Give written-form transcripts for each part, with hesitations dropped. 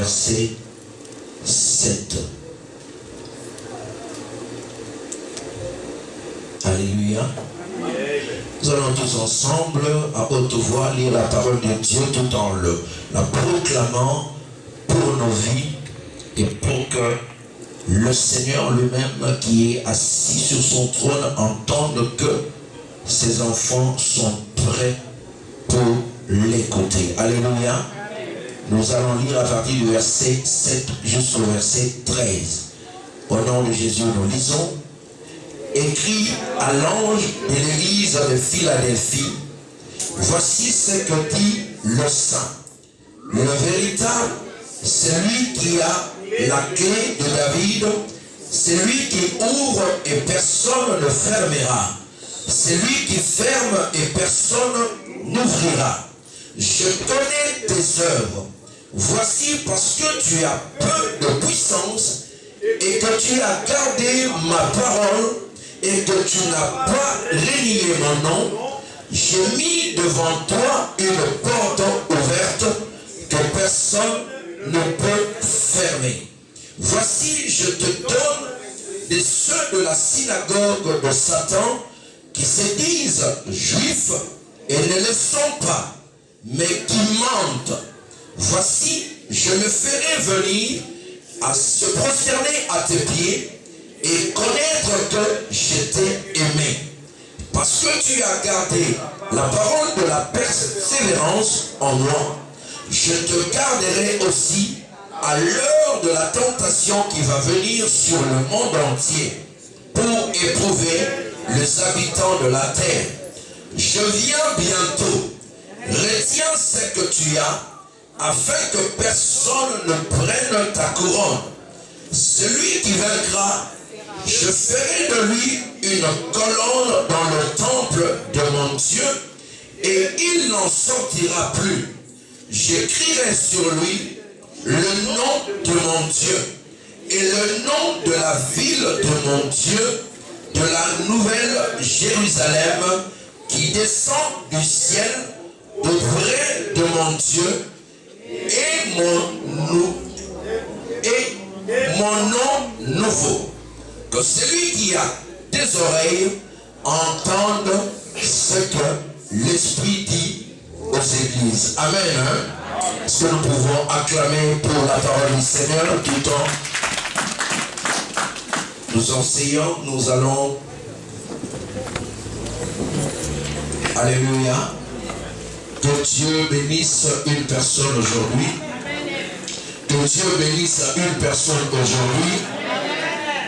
verset 7. Alléluia. Nous allons tous ensemble, à haute voix, lire la parole de Dieu tout en la proclamant pour nos vies et pour que le Seigneur lui-même qui est assis sur son trône entende que ses enfants sont prêts pour l'écouter. Alléluia. Nous allons lire à partir du verset 7 jusqu'au verset 13. Au nom de Jésus, nous lisons. Écrit à l'ange de l'église de Philadelphie, voici ce que dit le Saint, le véritable, celui qui a la clé de David, celui qui ouvre et personne ne fermera, celui qui ferme et personne n'ouvrira. Je connais tes œuvres. Voici parce que tu as peu de puissance et que tu as gardé ma parole et que tu n'as pas renié mon nom, j'ai mis devant toi une porte ouverte que personne ne peut fermer. Voici, je te donne de ceux de la synagogue de Satan qui se disent juifs et ne le sont pas, mais qui mentent. Voici, je me ferai venir à se prosterner à tes pieds et connaître que je t'ai aimé. Parce que tu as gardé la parole de la persévérance en moi, je te garderai aussi à l'heure de la tentation qui va venir sur le monde entier pour éprouver les habitants de la terre. Je viens bientôt. Retiens ce que tu as, afin que personne ne prenne ta couronne. Celui qui vaincra, je ferai de lui une colonne dans le temple de mon Dieu, et il n'en sortira plus. J'écrirai sur lui le nom de mon Dieu, et le nom de la ville de mon Dieu, de la nouvelle Jérusalem, qui descend du ciel auprès de mon Dieu, et mon nom nouveau. Que celui qui a des oreilles entende ce que l'Esprit dit aux églises. Amen. Hein? Est-ce que nous pouvons acclamer pour la parole du Seigneur tout en nous enseignant? Nous allons... Alléluia. Que Dieu bénisse une personne aujourd'hui. Que Dieu bénisse une personne aujourd'hui.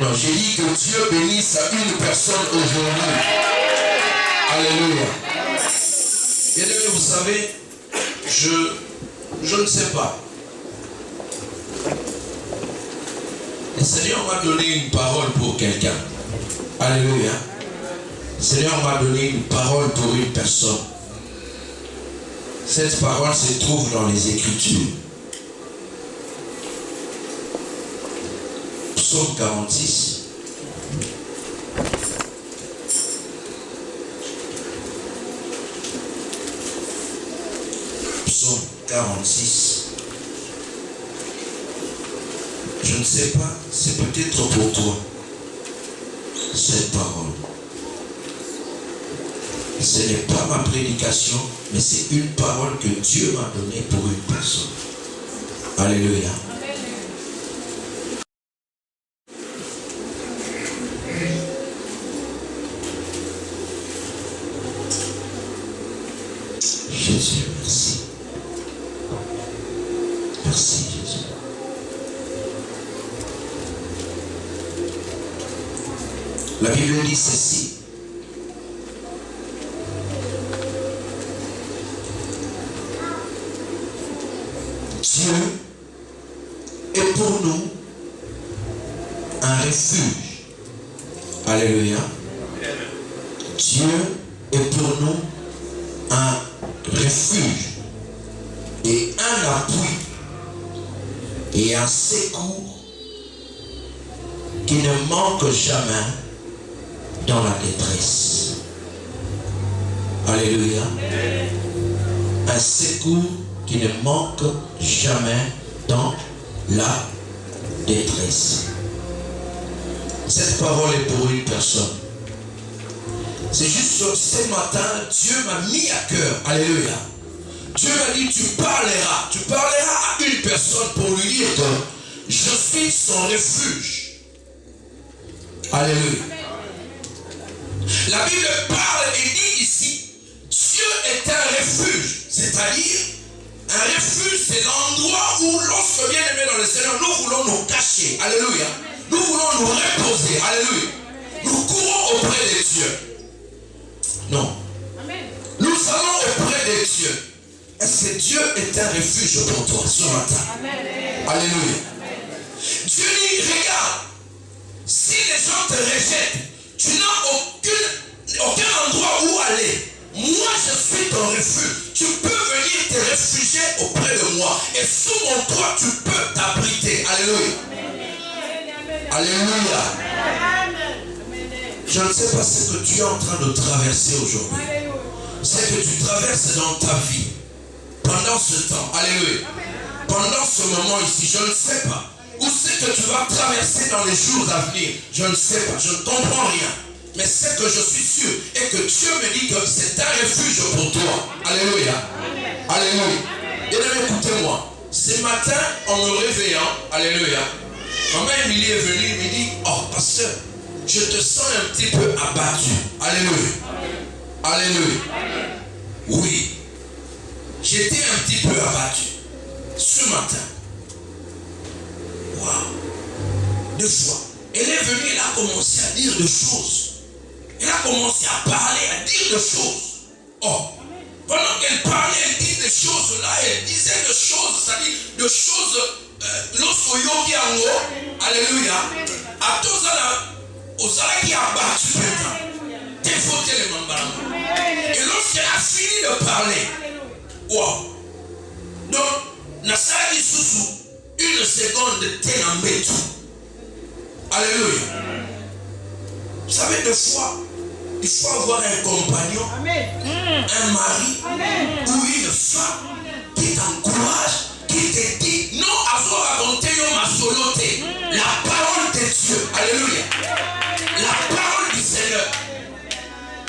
Non, j'ai dit que Dieu bénisse une personne aujourd'hui. Alléluia. Bien-aimés, vous savez, je ne sais pas. Le Seigneur m'a donné une parole pour quelqu'un. Alléluia. Le Seigneur m'a donné une parole pour une personne. Cette parole se trouve dans les Écritures. Psaume 46. Psaume 46. Je ne sais pas, c'est peut-être pour toi, cette parole. Ce n'est pas ma prédication, mais c'est une parole que Dieu m'a donnée pour une personne. Alléluia. Jésus, merci. Merci, Jésus. La Bible dit ceci. Dieu est pour nous un refuge. Alléluia. Dieu est pour nous un refuge et un appui et un secours qui ne manque jamais dans la détresse. Alléluia. Un secours qui ne manque jamais dans la détresse. Cette parole est pour une personne. C'est juste ce matin, Dieu m'a mis à cœur. Alléluia. Dieu m'a dit, tu parleras à une personne pour lui dire que je suis son refuge. Alléluia. La Bible parle et dit ici, Dieu est un refuge. C'est-à-dire, un refuge, c'est l'endroit où, lorsque bien aimé dans le Seigneur, nous voulons nous cacher. Alléluia. Nous voulons nous reposer. Alléluia. Nous courons auprès de Dieu. Non. Amen. Nous allons auprès de Dieu. Est-ce que Dieu est un refuge pour toi ce matin? Amen. Alléluia. Amen. Dieu dit, regarde, si les gens te rejettent, tu n'as aucun endroit où aller. Moi, je suis ton refuge. Tu peux venir te réfugier auprès de moi. Et sous mon toit, tu peux t'abriter. Alléluia. Amen. Alléluia. Amen. Je ne sais pas ce que tu es en train de traverser aujourd'hui. Ce que tu traverses dans ta vie. Pendant ce temps. Alléluia. Pendant ce moment ici, je ne sais pas. Où c'est que tu vas traverser dans les jours à venir. Je ne sais pas. Je ne comprends rien. Mais ce que je suis sûr est que Dieu me dit que c'est un refuge pour toi. Alléluia. Alléluia. Bien-aimé, écoutez-moi. Ce matin, en me réveillant, alléluia, maman Émilie est venue et me dit, oh pasteur, je te sens un petit peu abattu. Alléluia. Alléluia. Oui. J'étais un petit peu abattu. Ce matin. Waouh. Deux fois. Elle est venue, elle a commencé à dire des choses. Elle a commencé à parler, à dire des choses. Oh. Pendant qu'elle parlait, elle dit des choses là, elle disait des choses, c'est-à-dire des choses, lorsqu'on yogi en haut, alléluia, à tous aux qui a battu maintenant. Défauté les membres. Et lorsqu'elle a fini de parler, wow. Donc, Nassali Soussou, une seconde, t'es en métro. Alléluia. Vous savez, des fois, il faut avoir un compagnon, un mari ou une femme qui t'encourage, qui te dit non à vous raconter ma soloté. La parole de Dieu. Alléluia. La parole du Seigneur.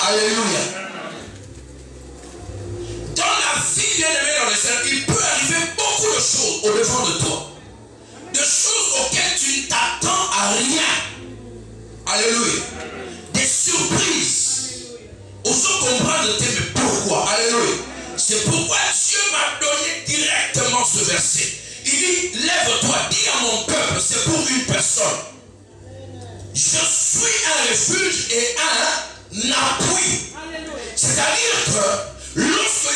Alléluia. Dans la vie bien aimée dans le Seigneur, il peut arriver beaucoup de choses au devant de toi. Des choses auxquelles tu ne t'attends à rien. Alléluia. Des surprises. On se comprend de mais pourquoi? Alléluia. C'est pourquoi Dieu m'a donné directement ce verset. Il dit, lève-toi, dis à mon peuple, c'est pour une personne. Je suis un refuge et un appui. C'est-à-dire que lorsque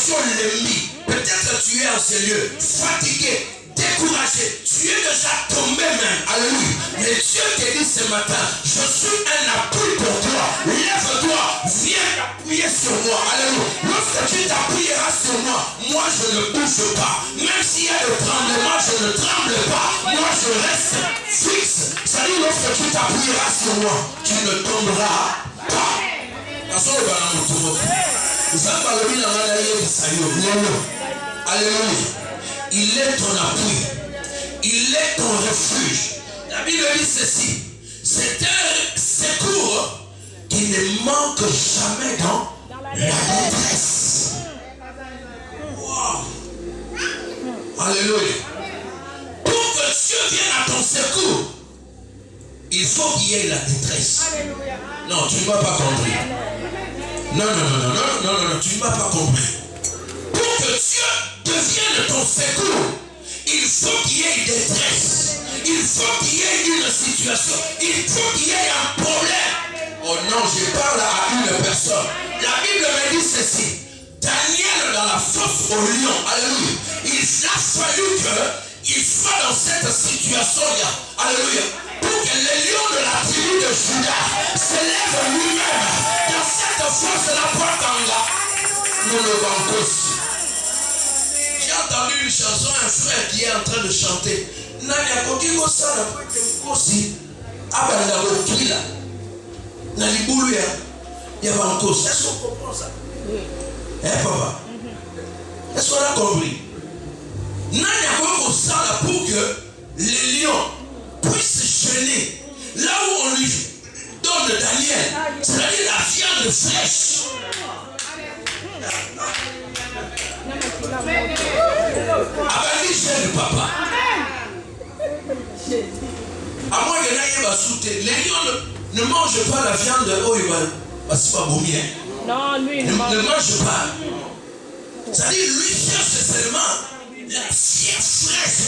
tu es l'ennemi, peut-être tu es en ce lieu, fatigué, découragé, tu es déjà tombé même. Alléluia. Mais Dieu te dit ce matin, je suis un appui pour toi. Lève-toi, viens t'appuyer sur moi. Alléluia. Lorsque tu t'appuieras sur moi, moi je ne bouge pas. Même s'il y a le tremblement, je ne tremble pas. Moi je reste fixe. C'est-à-dire lorsque tu t'appuieras sur moi, tu ne tomberas pas. Alléluia. Il est ton appui. Il est ton refuge. La Bible dit ceci. C'est un secours qui ne manque jamais dans la détresse. Wow. Alléluia. Pour que Dieu vienne à ton secours, il faut qu'il y ait la détresse. Non, tu ne m'as pas compris. Non, tu ne m'as pas compris. Pour que Dieu devienne ton secours, il faut qu'il y ait une détresse. Il faut qu'il y ait une situation. Il faut qu'il y ait un problème. Oh non, je parle à une personne. La Bible me dit ceci. Daniel dans la fosse au lion. Alléluia. Il a fallu qu'il soit dans cette situation-là. Alléluia. Pour que le lion de la tribu de Juda se lève lui-même. Dans cette fosse, la porte en là. Nous le bancos. J'ai entendu une chanson, un frère qui est en train de chanter. Nani akokigo sana kwete mkosi abanda bokila na libulu ya bankosi. Est-ce qu'on comprend ça? Papa? Est-ce qu'on a compris? Nani akokigo sana que les lions puissent jeûner là où on lui donne Daniel, c'est-à-dire la viande fraîche. Avec jeûne, papa. À moins que n'aille pas sauter. Les lions ne mangent pas la viande. Oh, c'est pas beau bien. Non, lui, ne mange pas. C'est-à-dire, lui cherche seulement la fière fraîche.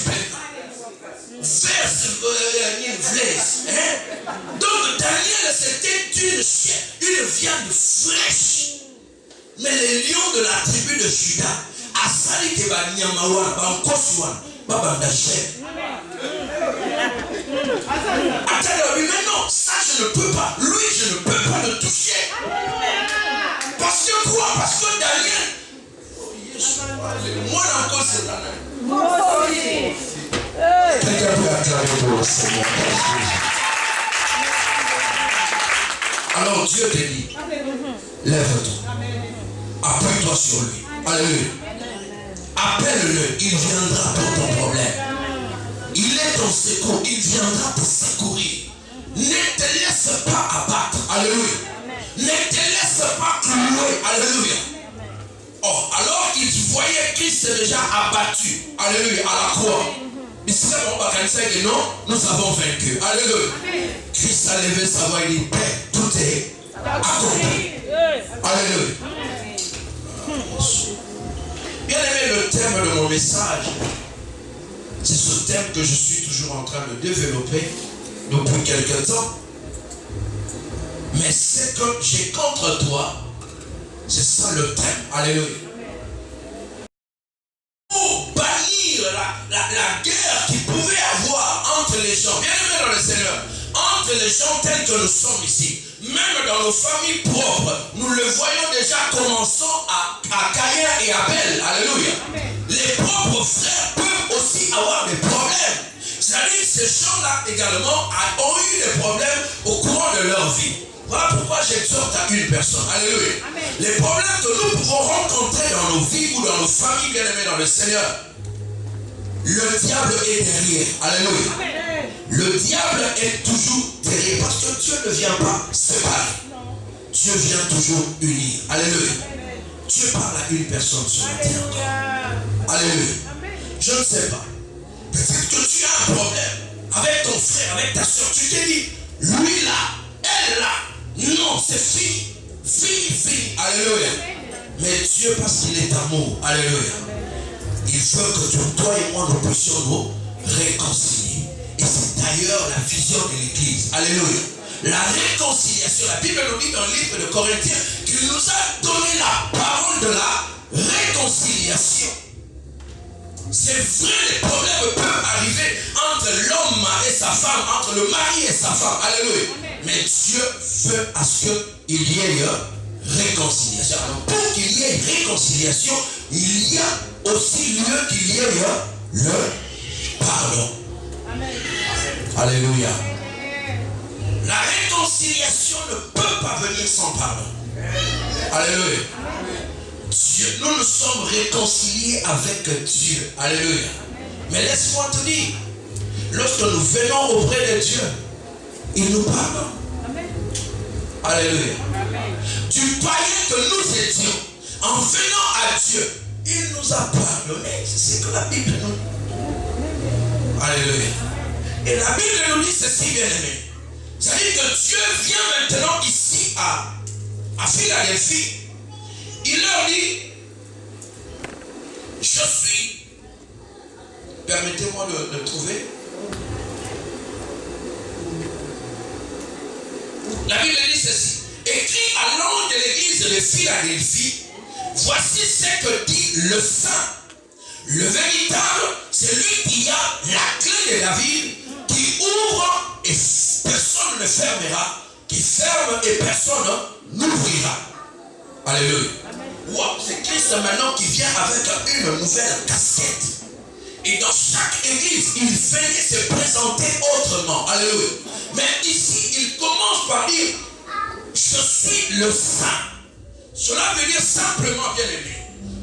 Donc Daniel, c'était une viande fraîche. Mais les lions de la tribu de Juda, Asali Keba Nyamawa, Bankoswan, Babandaché. Attends, mais non, ça je ne peux pas. Lui, je ne peux pas le toucher. Parce que quoi? Parce que Daniel, moi encore c'est Daniel. moi aussi. Quelqu'un peut acclamer pour le Seigneur. Alors Dieu te dit, lève-toi, appuie-toi sur lui. Alléluia. Appelle-le, il viendra pour ton problème. Il est ton secours, il viendra te secourir. Ne te laisse pas abattre. Alléluia. Ne te laisse pas clouer. Alléluia. Oh, alors qu'il voyait Christ déjà abattu. Alléluia. À la croix. Non, nous avons vaincu. Alléluia. Christ a levé sa voix et dit, Père, tout est accompli. Alléluia. Bien aimé, le thème de mon message, c'est ce thème que je suis toujours en train de développer depuis quelque temps. Mais c'est que j'ai contre toi, c'est ça le thème. Alléluia. Pour bannir la guerre qu'il pouvait avoir entre les gens, bien aimé dans le Seigneur, entre les gens tels que nous sommes ici, même dans nos familles propres, nous le voyons déjà commençant à Caïn et Abel. Alléluia. Les propres frères peuvent aussi avoir des problèmes. C'est-à-dire que ces gens-là également ont eu des problèmes au courant de leur vie. Voilà pourquoi j'exhorte à une personne. Alléluia. Amen. Les problèmes que nous pouvons rencontrer dans nos vies ou dans nos familles bien-aimées dans le Seigneur, le diable est derrière. Alléluia. Amen. Le diable est toujours derrière parce que Dieu ne vient pas séparer. Dieu vient toujours unir. Alléluia. Amen. Dieu parle à une personne sur la terre. Alléluia. Amen. Je ne sais pas. Peut-être que tu as un problème avec ton frère, avec ta soeur. Tu t'es dit, lui là, elle là. Non, c'est fini. Fini. Alléluia. Mais Dieu, parce qu'il est amour. Alléluia. Il veut que toi et moi, nous puissions nous réconcilier. Et c'est d'ailleurs la vision de l'Église. Alléluia. La réconciliation. La Bible nous dit dans le livre de Corinthiens qu'il nous a donné la parole de la réconciliation. C'est vrai, les problèmes peuvent arriver entre l'homme et sa femme, entre le mari et sa femme. Alléluia. Mais Dieu veut à ce qu'il y ait réconciliation. Alors, pour qu'il y ait réconciliation, il y a aussi lieu qu'il y ait le pardon. Amen. Alléluia. La réconciliation ne peut pas venir sans pardon. Alléluia. Dieu, nous nous sommes réconciliés avec Dieu. Alléluia. Mais laisse-moi te dire, lorsque nous venons auprès de Dieu, il nous pardonne. Amen. Alléluia. Amen. Du païen que nous étions, en venant à Dieu, il nous a pardonné. C'est ce que la Bible nous dit. Alléluia. Et la Bible nous dit ceci, bien aimé. C'est-à-dire que Dieu vient maintenant ici à Philadelphie. Il leur dit, je suis, permettez-moi de le trouver. La Bible dit ceci, écrit à l'ange de l'église de Philadelphie, voici ce que dit le Saint, le véritable, c'est lui qui a la clé de David, qui ouvre et personne ne fermera, qui ferme et personne n'ouvrira. Alléluia. Wow, c'est Christ maintenant qui vient avec une nouvelle casquette. Et dans chaque église, il venait se présenter autrement. Alléluia. Mais ici, il commence par dire, je suis le Saint. Cela veut dire simplement, bien aimé.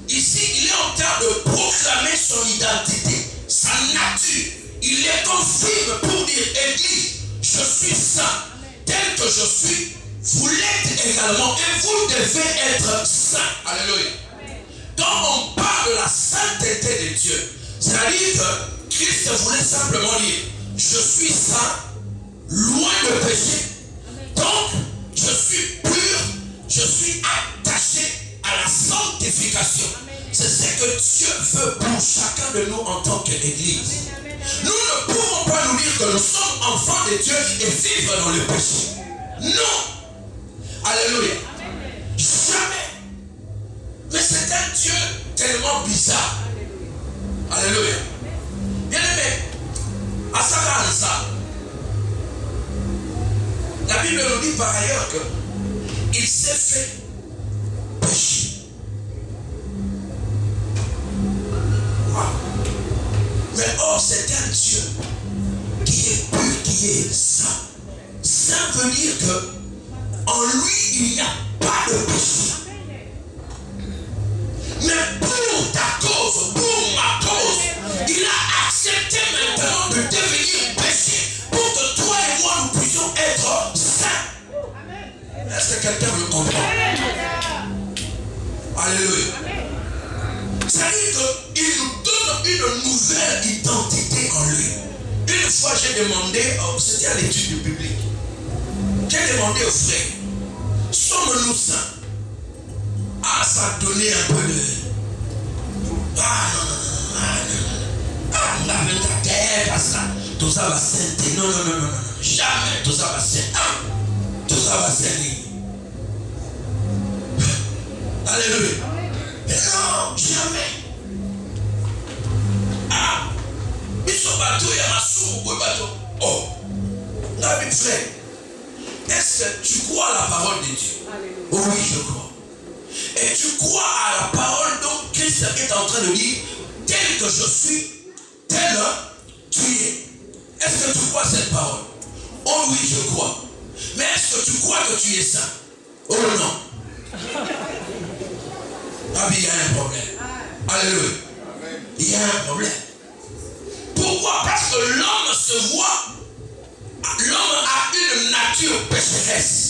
Ici, il est en train de proclamer son identité, sa nature. il les confirme pour dire, Église, je suis saint, tel que je suis, vous l'êtes également et vous devez être saint. Alléluia. Quand on parle de la sainteté de Dieu, c'est-à-dire que Christ voulait simplement dire, je suis saint, loin de péché, donc je suis pur, je suis attaché à la sanctification. C'est ce que Dieu veut pour chacun de nous en tant qu'Église. Nous ne pouvons pas nous dire que nous sommes enfants de Dieu et vivre dans le péché. Non. Alléluia. Jamais. Mais c'est un Dieu tellement bizarre. Alléluia. Bien aimé, à Sakansa, la Bible nous dit par ailleurs qu'il s'est fait péché. Wow. Mais or, c'est un Dieu qui est pur, qui est saint. Saint veut dire que en lui, il n'y a pas de péché. Mais pour ta cause, pour ma cause, il a accepté maintenant de devenir péché pour que toi et moi nous puissions être saints. Est-ce que quelqu'un me comprend? Alléluia. C'est-à-dire qu'il nous donne une nouvelle identité en lui. Une fois j'ai demandé, c'était à l'étude biblique, j'ai demandé aux frères, sommes-nous saints? Ah, ça donnait un peu de... Ah non, on a même ta tête à ça. Tout ça va sainter. Non, jamais tout ça va sainter. Tout ça va sainter. Alléluia. Mais non, jamais. Ah, mais ce bateau, il y a un sou, le bateau. Oh, David frère, est-ce que tu crois à la parole de Dieu? Oh oui, je crois. Et tu crois à la parole dont Christ est en train de dire, tel que je suis, tel tu es. Est-ce que tu crois à cette parole? Oh oui, je crois. Mais est-ce que tu crois que tu es saint? Oh non. Ah, mais il y a un problème. Alléluia. Il y a un problème. Pourquoi? Parce que l'homme se voit, l'homme a une nature pécheresse.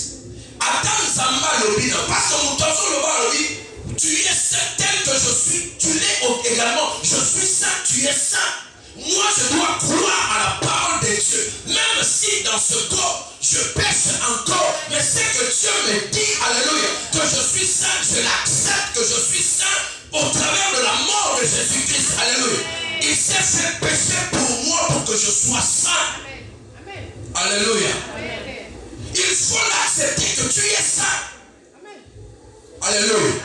Adam Zamba Lobina, parce que mon toison le dit, tu es saint tel que je suis, tu l'es également, je suis saint, tu es saint. Moi je dois croire à la parole de Dieu, même si dans ce corps je pêche encore, mais c'est que Dieu me dit, alléluia, que je suis saint, je l'accepte que je suis saint au travers de la mort de Jésus-Christ, alléluia. Il s'est fait pécher pour moi pour que je sois saint. Alléluia. Il faut l'accepter que tu es saint. Alléluia.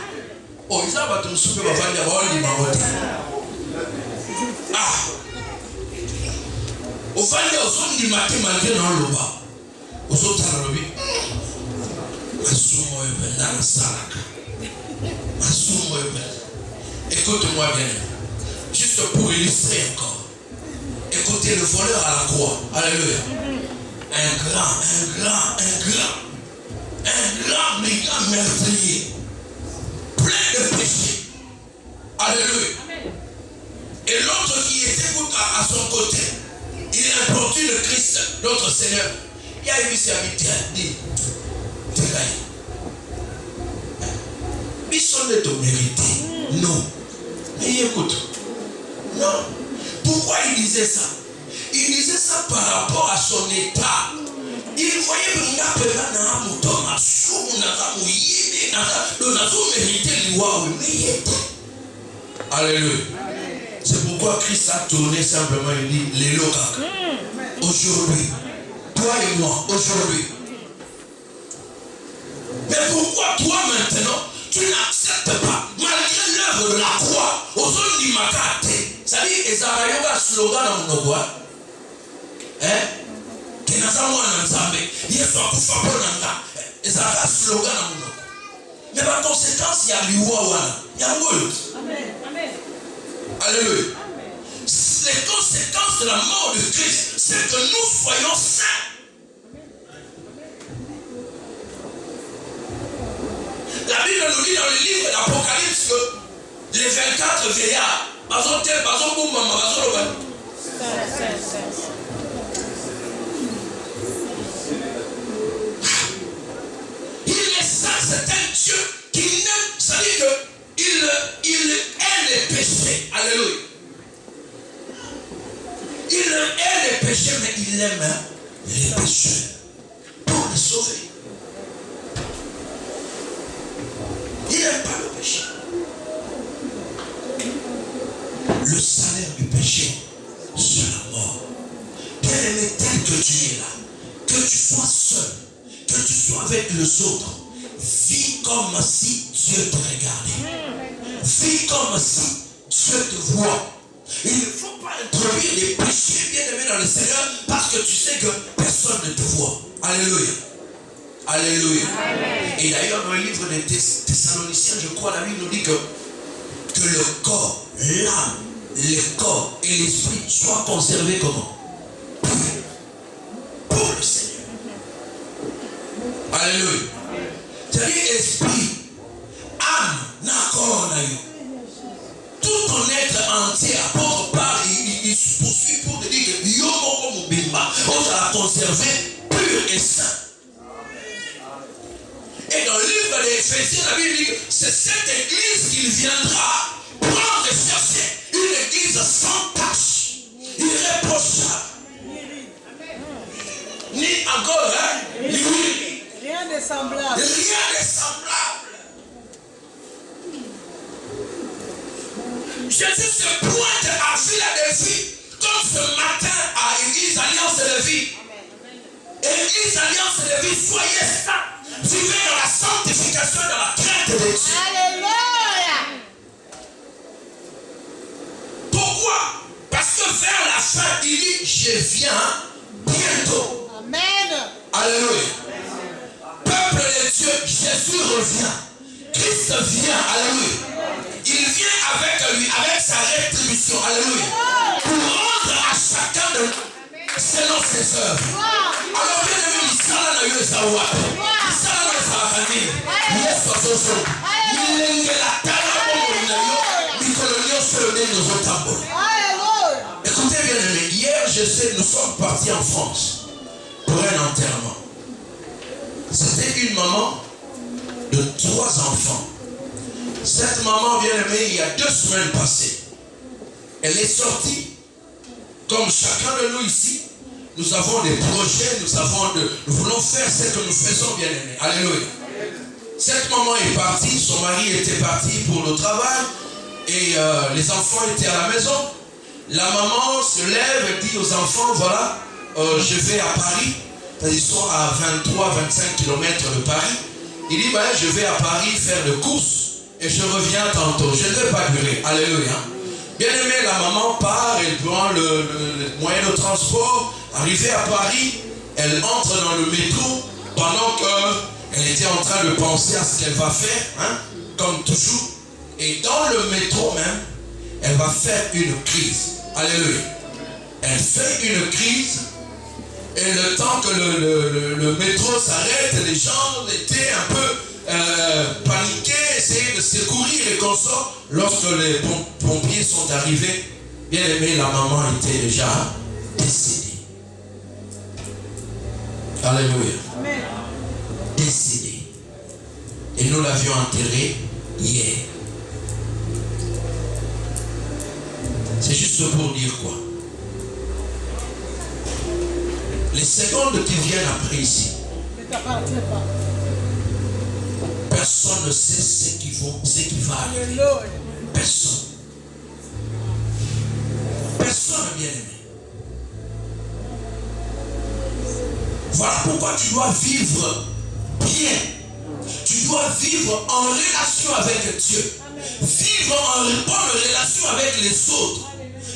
Oh, il va te souper, va faire des rôles, ah. Au fond, il y a aussi des matins malgré dans le bas. Aux autres, à l'objet. Écoute-moi bien. Juste pour illustrer encore. Écoutez le voleur à la croix. Alléluia. Un grand meurtrier, plein de péchés. Alléluia. Et l'autre qui était à son côté, il importune le Christ, notre Seigneur. Il a eu ses habitudes, dit, ils sont de ton mérité. Non. Mais écoute, non. Pourquoi il disait ça? Il disait ça par rapport à son état. Il voyait que alléluia. C'est pourquoi Christ a tourné simplement et dit les locaux. Aujourd'hui, toi et moi, aujourd'hui. Mais pourquoi toi maintenant, tu n'acceptes pas, malgré l'œuvre de la croix, aux zones du Makate? Ça dit, et ça va y avoir un slogan dans mon bois. Hein? Mais par conséquence, il y a l'Iwa. Il y a Amen. Alléluia. Les conséquences de la mort de Christ, c'est que nous soyons saints. La Bible nous dit dans le livre d'Apocalypse que les 24 vieillards, péché, mais il aime les pécheurs pour les sauver. Il n'aime pas le péché. Le salaire du péché, c'est la mort. Bien-aimé, tel que tu es là, que tu sois seul, que tu sois avec les autres, vis comme si Dieu te regardait. Vis comme si Dieu te voit. Il ne faut pas introduire des péchés bien-aimés dans le Seigneur parce que tu sais que personne ne te voit. Alléluia. Alléluia. Amen. Et d'ailleurs, dans le livre des Thessaloniciens, je crois, la Bible nous dit que le corps, l'âme, le corps et l'esprit soient conservés comment? Pour le Seigneur. Alléluia. C'est-à-dire esprit, âme, corps, tout ton être entier, apôtre parle, il se poursuit pour te dire que Yomo Mubimba, on va la conserver pure et sainte. Et dans le livre des Éphésiens, la Bible dit que c'est cette église qu'il viendra prendre et chercher. Une église sans tache, irréprochable. Ni encore, ni rien de semblable. Rien de semblable. Jésus se pointe à Philadelphie, comme ce matin à l'église Alliance de Vie. Église Alliance de Vie, soyez saints. Vivez dans la sanctification et dans la crainte de Dieu. Alléluia. Pourquoi? Parce que vers la fin, il dit, je viens bientôt. Amen. Alléluia. Peuple de Dieu, Jésus revient. Christ vient. Alléluia. Il vient avec lui, avec sa rétribution. Alléluia. Pour rendre à chacun de nous selon ses œuvres. Alors, bien aimé, il s'en a eu sa voix. Il s'en a eu sa famille. Il est sur son son. Il est la Écoutez bien aimé, hier nous sommes partis en France pour un enterrement. C'était une maman de 3 enfants. Cette maman bien aimée, il y a 2 semaines passées, elle est sortie, comme chacun de nous ici, nous avons des projets, nous voulons faire ce que nous faisons bien aimé. Alléluia. Cette maman est partie, son mari était parti pour le travail et les enfants étaient à la maison. La maman se lève et dit aux enfants, voilà, je vais à Paris. Ils sont à 23-25 km de Paris. Il dit, ben, je vais à Paris faire des courses et je reviens tantôt. Je ne vais pas durer. Alléluia. Bien aimé, la maman part, elle prend le moyen de transport. Arrivée à Paris, elle entre dans le métro pendant qu'elle était en train de penser à ce qu'elle va faire, hein, comme toujours. Et dans le métro même, elle va faire une crise. Alléluia. Elle fait une crise. Et le temps que le métro s'arrête, les gens étaient un peu paniqués, essayaient de secourir les consorts. Lorsque les pompiers sont arrivés, bien aimé, la maman était déjà décédée. Alléluia. Amen. Décédée. Et nous l'avions enterrée hier. C'est juste pour dire quoi? Les secondes qui viennent après ici, personne ne sait ce qui va arriver. Personne. Personne, bien aimé. Voilà pourquoi tu dois vivre bien. Tu dois vivre en relation avec Dieu. Vivre en bonne relation avec les autres.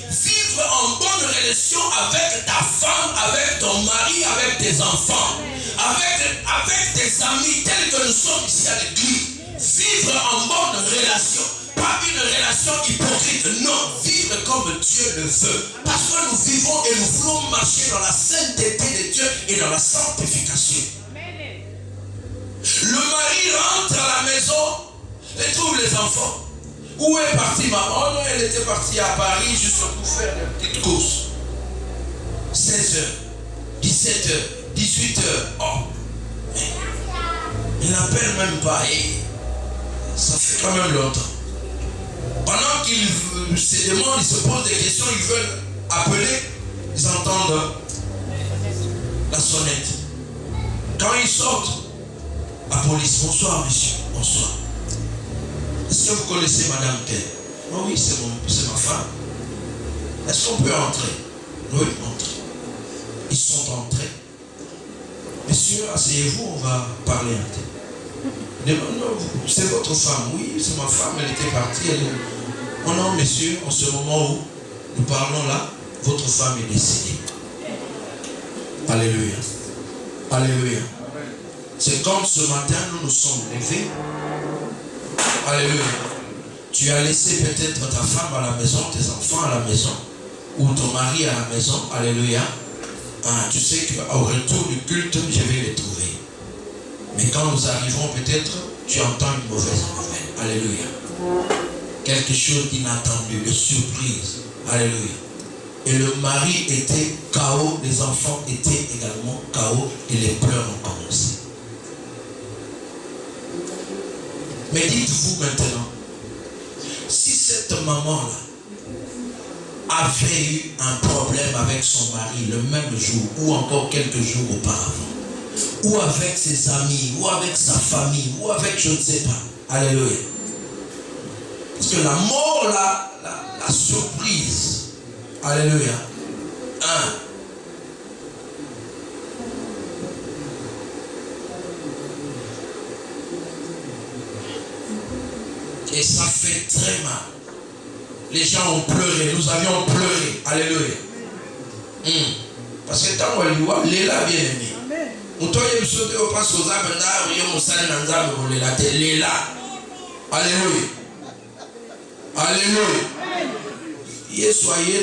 Vivre en bonne relation avec ta femme, avec ton mari, avec tes enfants, avec tes amis tels que nous sommes ici à l'église. Vivre en bonne relation, pas une relation hypocrite, non, vivre comme Dieu le veut. Parce que nous vivons et nous voulons marcher dans la sainteté de Dieu et dans la sanctification. Le mari rentre à la maison et trouve les enfants. Où est partie maman? Oh non, elle était partie à Paris juste pour faire des petites courses. 16h, 17h, 18h. Oh, il n'appelle même pas. Et ça fait quand même longtemps. Pendant qu'ils se demandent, ils se posent des questions, ils veulent appeler, ils entendent la sonnette. Quand ils sortent, la police, bonsoir monsieur, bonsoir. Est-ce que vous connaissez Madame Ken? Oh oui, c'est ma femme. Est-ce qu'on peut entrer? Oui, entrez. Ils sont entrés. Monsieur, asseyez-vous, on va parler un peu. Non, c'est votre femme. Oui, c'est ma femme, elle était partie. Oh non, monsieur, en ce moment où nous parlons là, votre femme est décédée. Alléluia. Alléluia. C'est comme ce matin, nous nous sommes levés. Alléluia. Tu as laissé peut-être ta femme à la maison, tes enfants à la maison, ou ton mari à la maison. Alléluia. Ah, tu sais qu'au retour du culte, je vais les trouver. Mais quand nous arrivons, peut-être, tu entends une mauvaise nouvelle. Alléluia. Quelque chose d'inattendu, de surprise. Alléluia. Et le mari était KO, les enfants étaient également KO et les pleurs ont commencé. Mais dites-vous maintenant, si cette maman-là avait eu un problème avec son mari le même jour ou encore quelques jours auparavant, ou avec ses amis, ou avec sa famille, ou avec je ne sais pas. Alléluia. Parce que la mort, la surprise. Alléluia. Et ça fait très mal. Les gens ont pleuré, nous avions pleuré. Alléluia. Parce que tant qu'on est là, bien aimé. Alléluia. Alléluia. Soyez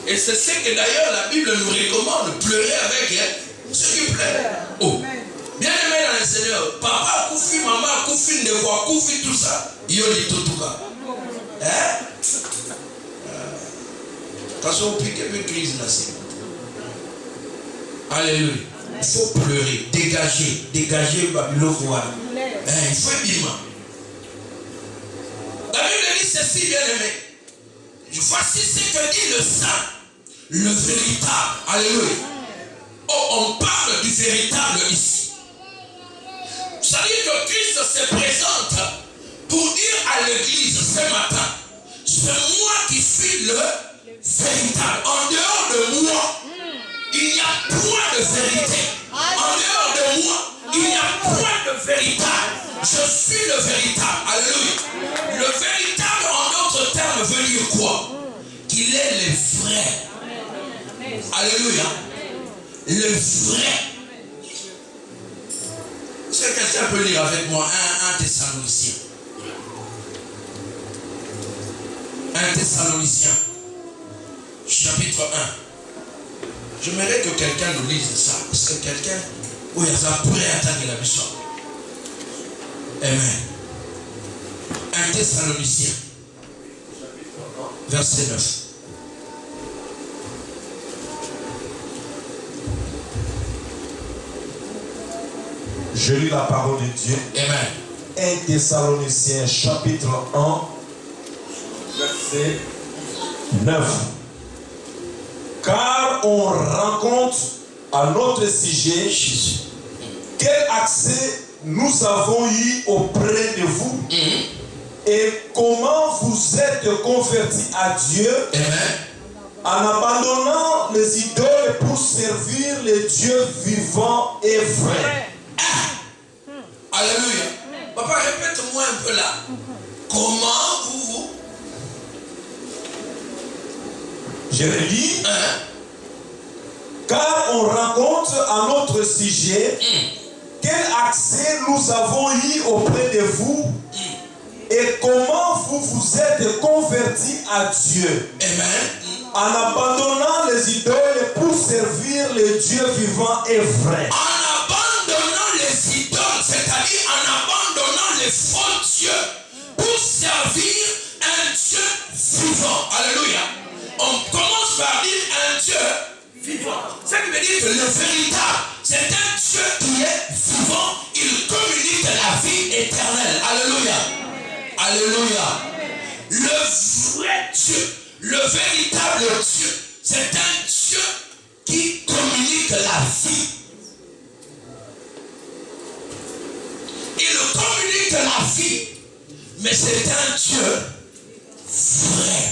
et c'est ce que d'ailleurs la Bible nous recommande, pleurer avec ceux qui pleurent. Oh, bien aimé dans le Seigneur, papa koufi, maman koufi, ndewa koufi, tout ça. Yoli totuka. Hein? Quand on pique une crise là, alléluia. Il faut pleurer, dégager Babylone. Il faut bima. La Bible dit ceci, bien aimé. Voici ce que dit le saint, le véritable. Alléluia. Oh, on parle du véritable ici. C'est-à-dire que Christ se présente pour dire à l'église ce matin, c'est moi qui suis le véritable. En dehors de moi, il n'y a point de vérité. En dehors de moi, il n'y a point de véritable. Je suis le véritable. Alléluia. Le véritable, en d'autres termes, veut dire quoi? Qu'il est le vrai. Alléluia. Le vrai. Est-ce que quelqu'un peut lire avec moi un Thessalonicien? Un Thessalonicien. Chapitre 1. J'aimerais que quelqu'un nous lise ça. Parce que quelqu'un, où il y a ça, pourrait attaquer la mission. Amen. Un Thessalonicien. Verset 9. Je lis la parole de Dieu. Amen. 1 Thessaloniciens chapitre 1, verset 9. Car on rencontre à notre sujet Jésus. quel accès nous avons eu auprès de vous et comment vous êtes convertis à Dieu. Amen. En abandonnant les idoles pour servir le Dieu vivant et vrai. Alléluia. Papa, répète-moi un peu là. Comment vous... Je relis. Car on rencontre à notre sujet quel accès nous avons eu auprès de vous et comment vous vous êtes convertis à Dieu. Amen. En abandonnant les idoles pour servir le Dieu vivant et vrai. En abandonnant les idoles, c'est-à-dire en abandonnant les faux dieux pour servir un Dieu vivant. Alléluia. On commence par dire un Dieu vivant. Ça veut dire que le véritable, c'est un Dieu qui est vivant. Il communique la vie éternelle. Alléluia. Alléluia. Le vrai Dieu, le véritable Dieu, c'est un Dieu qui communique la vie. Il communique la vie, mais c'est un Dieu vrai.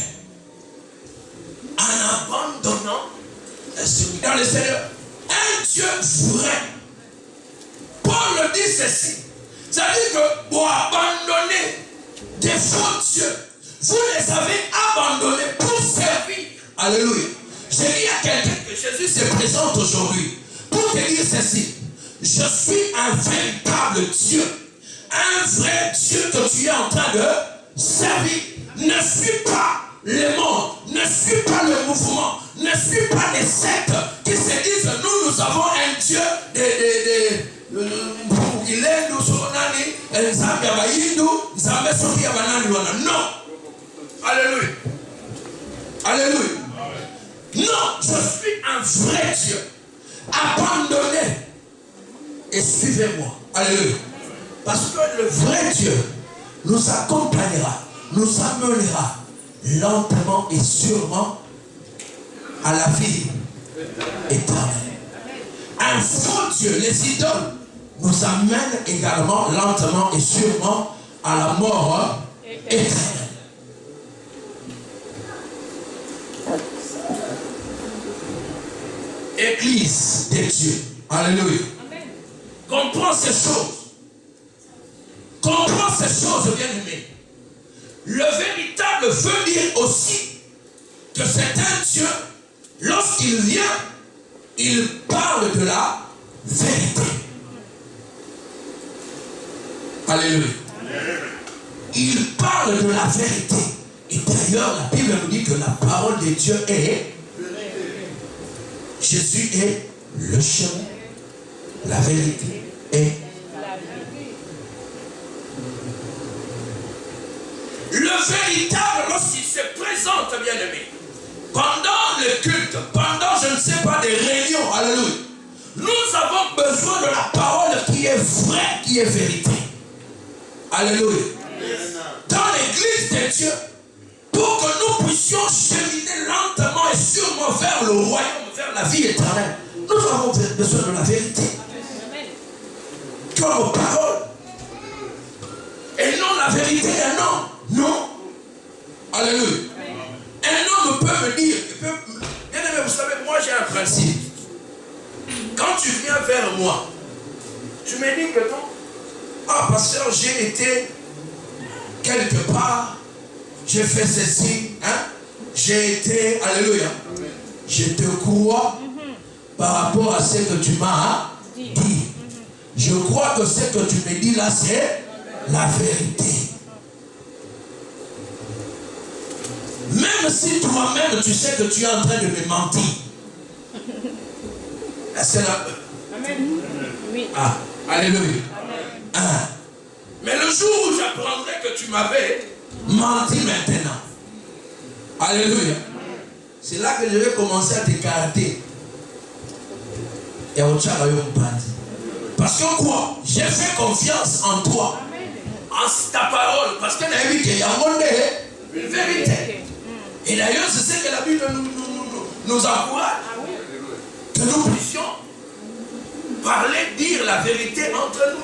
En abandonnant dans le Seigneur, un Dieu vrai. Paul dit ceci. Ça veut dire que pour abandonner des faux dieux, vous les avez abandonnés pour servir. Alléluia. J'ai dit à quelqu'un que Jésus se présente aujourd'hui pour te dire ceci. Je suis un véritable Dieu. Un vrai Dieu que tu es en train de servir. Ne suis pas le monde. Ne suis pas le mouvement. Ne suis pas les sectes qui se disent nous avons un Dieu non. Alléluia. Alléluia. Non, je suis un vrai Dieu. Abandonnez et suivez-moi. Alléluia. Parce que le vrai Dieu nous accompagnera, nous amènera lentement et sûrement à la vie éternelle. Un faux Dieu, les idoles, nous amènent également lentement et sûrement à la mort éternelle. Église de Dieu. Alléluia. Comprends ces choses. Comprends ces choses, bien-aimés. Le véritable veut dire aussi que c'est un Dieu, lorsqu'il vient, il parle de la vérité. Alléluia. Il parle de la vérité. Et d'ailleurs, la Bible nous dit que la parole de Dieu est Jésus est le chemin, la vérité et le véritable, lorsqu'il se présente, bien-aimé, pendant le culte, pendant je ne sais pas des réunions, alléluia, nous avons besoin de la parole qui est vraie, qui est vérité. Alléluia. Dans l'église de Dieu, pour que nous puissions cheminer lentement et sûrement vers le royaume, vers la vie éternelle, nous avons besoin de la vérité. Comme parole. Et non la vérité d'un homme. Non. Alléluia. Un homme peut me dire, bien aimé, vous savez, moi j'ai un principe. Quand tu viens vers moi, tu me dis que non. Ah, pasteur, j'ai été quelque part, j'ai fait ceci, hein? J'ai été, alléluia, je te crois par rapport à ce que tu m'as dit. Je crois que ce que tu me dis là, c'est la vérité. Même si toi-même, tu sais que tu es en train de me mentir. C'est la... Amen. Oui. Ah, alléluia. Amen. Ah. Mais le jour où j'apprendrai que tu m'avais menti maintenant. Alléluia. C'est là que je vais commencer à t'écarter. Et au parce que quoi? J'ai fait confiance en toi. En ta parole. Parce qu'il y a eu qu'il y a une vérité. Et d'ailleurs, c'est ce que la Bible nous encourage. Que nous puissions parler, dire la vérité entre nous.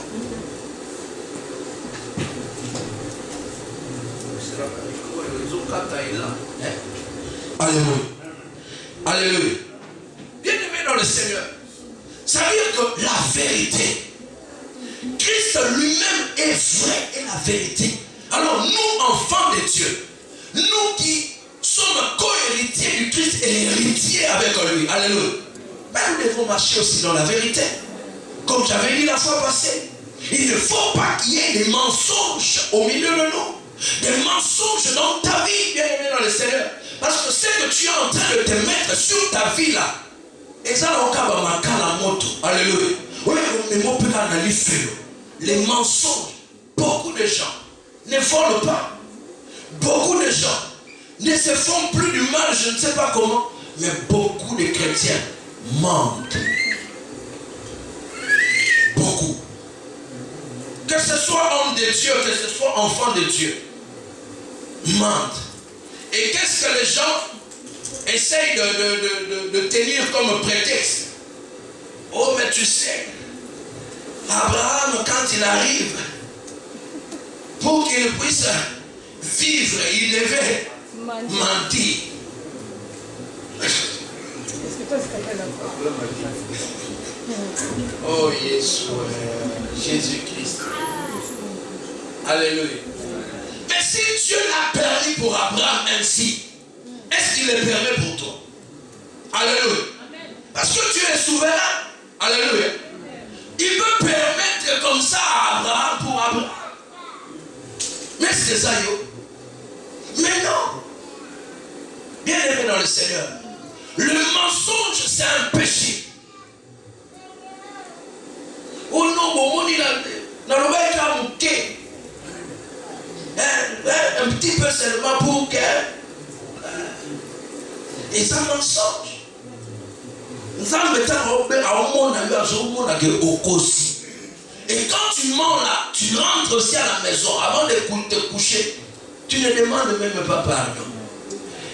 Alléluia. Alléluia. Bien-aimé dans le Seigneur, ça veut dire que la vérité, Christ lui-même est vrai et la vérité. Alors nous, enfants de Dieu, nous qui sommes co-héritiers du Christ et héritiers avec lui, alléluia, ben nous devons marcher aussi dans la vérité. Comme j'avais dit la fois passée, il ne faut pas qu'il y ait des mensonges au milieu de nous. Des mensonges dans ta vie, bien aimé dans le Seigneur. Parce que ce que tu es en train de te mettre sur ta vie là, et ça la moto. Alléluia. Les mensonges, beaucoup de gens ne volent pas. Beaucoup de gens ne se font plus du mal, je ne sais pas comment, mais beaucoup de chrétiens mentent. Beaucoup. Que ce soit homme de Dieu, que ce soit enfant de Dieu. mentent. Et qu'est-ce que les gens essayent de tenir comme prétexte? Oh, mais tu sais, Abraham, quand il arrive, pour qu'il puisse vivre, il devait mentir. Oh, Jésus-Christ. Alléluia. Mais si Dieu l'a permis pour Abraham ainsi, est-ce qu'il le permet pour toi? Alléluia. Parce que Dieu est souverain. Alléluia. Il peut permettre comme ça à Abraham pour Abraham. Mais c'est ça, yo. Mais non. Bien aimé dans le Seigneur, le mensonge, c'est un péché. Oh non, bon, on dit dans le bain, un petit peu seulement pour que. Et ça mensonge. Et quand tu mens là, tu rentres aussi à la maison avant de te coucher, tu ne demandes même pas pardon.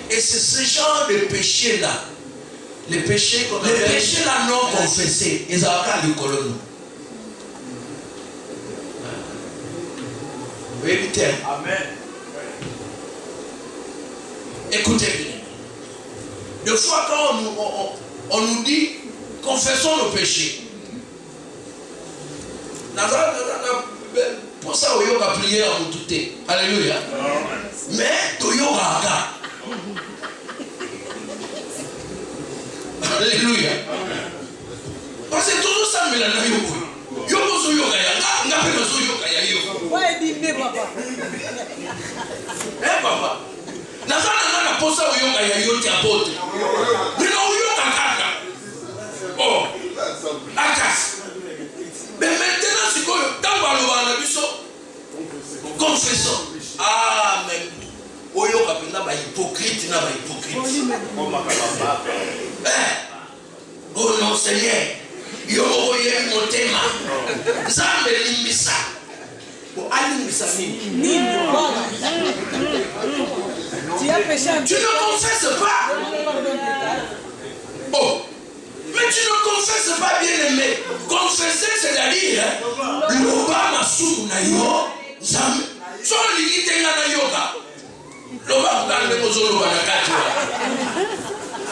Et c'est ce genre de péché là, les péchés là non confessés, ils ont qu'à du colonne. Oui, amen. Écoutez bien. De fois quand on nous dit confessons nos péchés. Pour ça, on va prier en tout. Alléluia. Mais tu y aura. Alléluia. Parce que tout ça, mais là, papa. Nazana posa uyoka ya yote apote. Nina uyoka kaka. Oh. Akas. Mais maintenant c'est quoi? Tango alobana biso. Confessons. Ah mais uyoka pena ba hypocrite na ba hypocrite. Oh non Seigneur. Yo oye motema. Zambe limbisa. Tu ne confesses pas. Oh. Mais tu ne confesses pas, bien aimé. Confesser, c'est-à-dire l'obama sou na yo zambe. So ligite na yoga. Loba kande kozolo bana katwa.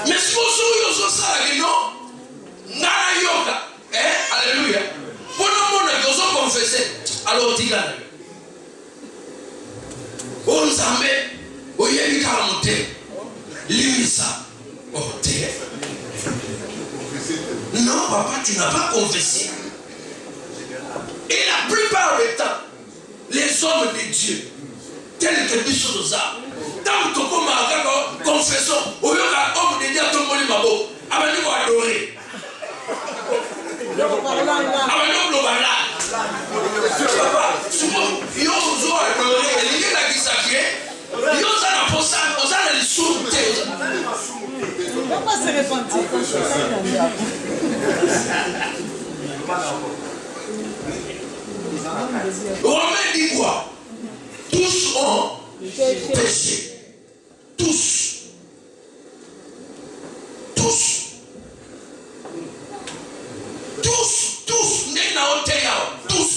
Mais si vous yo so sala no na yoga. Alléluia. Pour le monde qui ont confessé, alors tika. On zambe. Oye karamote limisa. Oh t'es. Non papa, tu n'as pas confessé. Et la plupart du temps, les hommes de Dieu, tels que Bissoza, tant que comme confessons, au lieu d'un homme de Dieu à ton moli mabo, abandonné pour adorer. Abandonné pour adorer. Papa, souvent, ils ont adoré, et les gars qui s'acquèrent. Pourquoi se repentir? Romain dit quoi? Tous ont péché. Tous. Tous. Tous. Tous. Tous.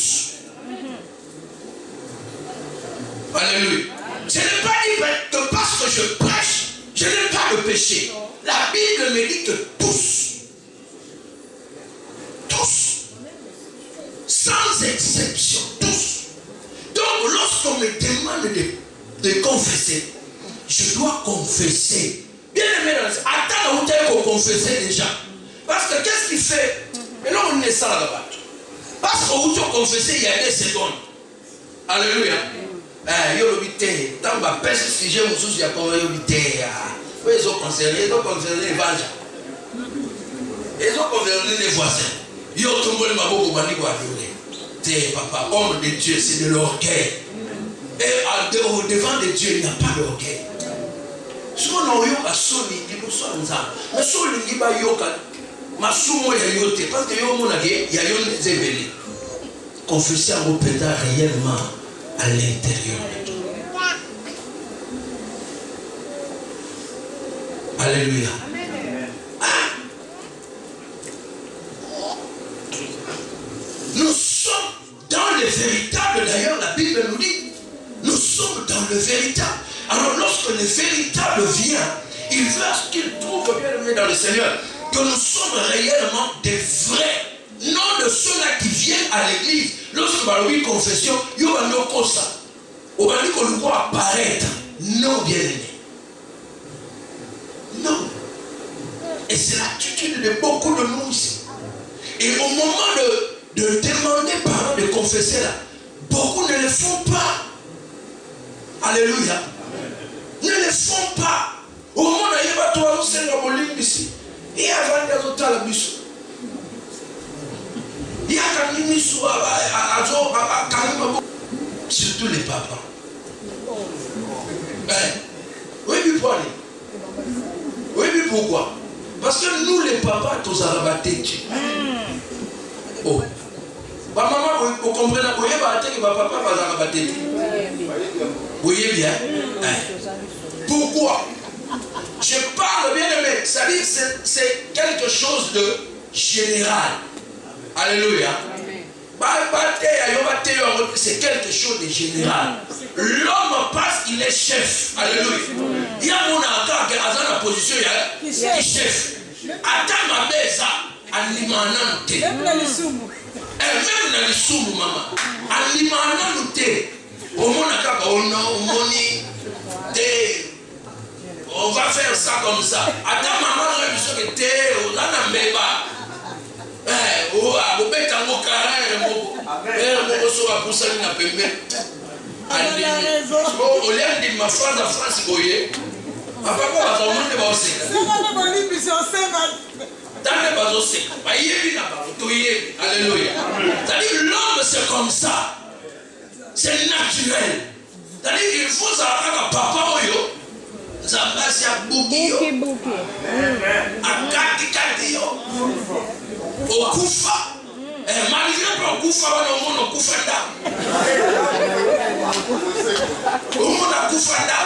Alléluia. Je n'ai pas dit que parce que je prêche, je n'ai pas de péché. La Bible me dit que tous, sans exception, tous. Donc lorsqu'on me demande de confesser, je dois confesser. Bien aimé, attends, vous avez confessé déjà. Parce que qu'est-ce qu'il fait? Et là on est ça là-bas. Parce que vous avez confessé il y a des secondes. Alléluia. Yo lobité, tant que pèse si j'ai mon souci à comment yo lobité. Ils ont concerné les évangélistes. Ils ont concerné les voisins. Ils ont tombé le mabou pour bani quoi adorer. T'es papa, homme de Dieu, c'est de l'orgueil. Et au devant de Dieu, il n'y a pas d'orgueil. Souvent on yoka soli, il nous sonne ça. Mais soli il va yoka, ma soumo ya yote parce que yo monage ya yon zebeli. Confesser à vos pétards réellement à l'intérieur de toi. Alléluia. Nous sommes dans le véritable, d'ailleurs la Bible nous dit, nous sommes dans le véritable. Alors lorsque le véritable vient, il veut à ce qu'il trouve bien aimé dans le Seigneur, que nous sommes réellement des vrais, non de ceux-là qui viennent à l'église. Lorsque nous avons une confession, il y a un autre ça. On va dire qu'on le voit apparaître. Non, bien aimé. Non. Et c'est l'attitude de beaucoup de nous ici. Et au moment de demander pardon, de confesser là, beaucoup ne le font pas. Alléluia. Ne le font pas. Au moment où il y a toi, c'est le moline ici. Il y a un autre à la bus. Il y a un ministre surtout les papas. Oui, mais pourquoi? Oui, mais pourquoi? Parce que nous, les papas, tous à rabattre. Oh. Ma maman, vous comprenez, vous voyez, que ma papa va rabattre. Vous voyez bien? Pourquoi? Je parle bien aimé. C'est-à-dire que c'est quelque chose de général. Alléluia. C'est quelque chose de général. L'homme passe, il est chef. Alléluia. Il y a mon accord qui est dans la position qui chef. Attends ma bêta, animanante. Même dans les soumous. Même dans les soumous, maman. Animanante. Au monde accord, on va faire ça comme ça. Attends maman, je vais te dire, on a un béba. L'homme c'est comme ça. C'est naturel. C'est-à-dire qu'il faut savoir que papa oyo Zambasi a bouki akati yo okufa malgré pas okufa wana omona okufa nda omona okufa nda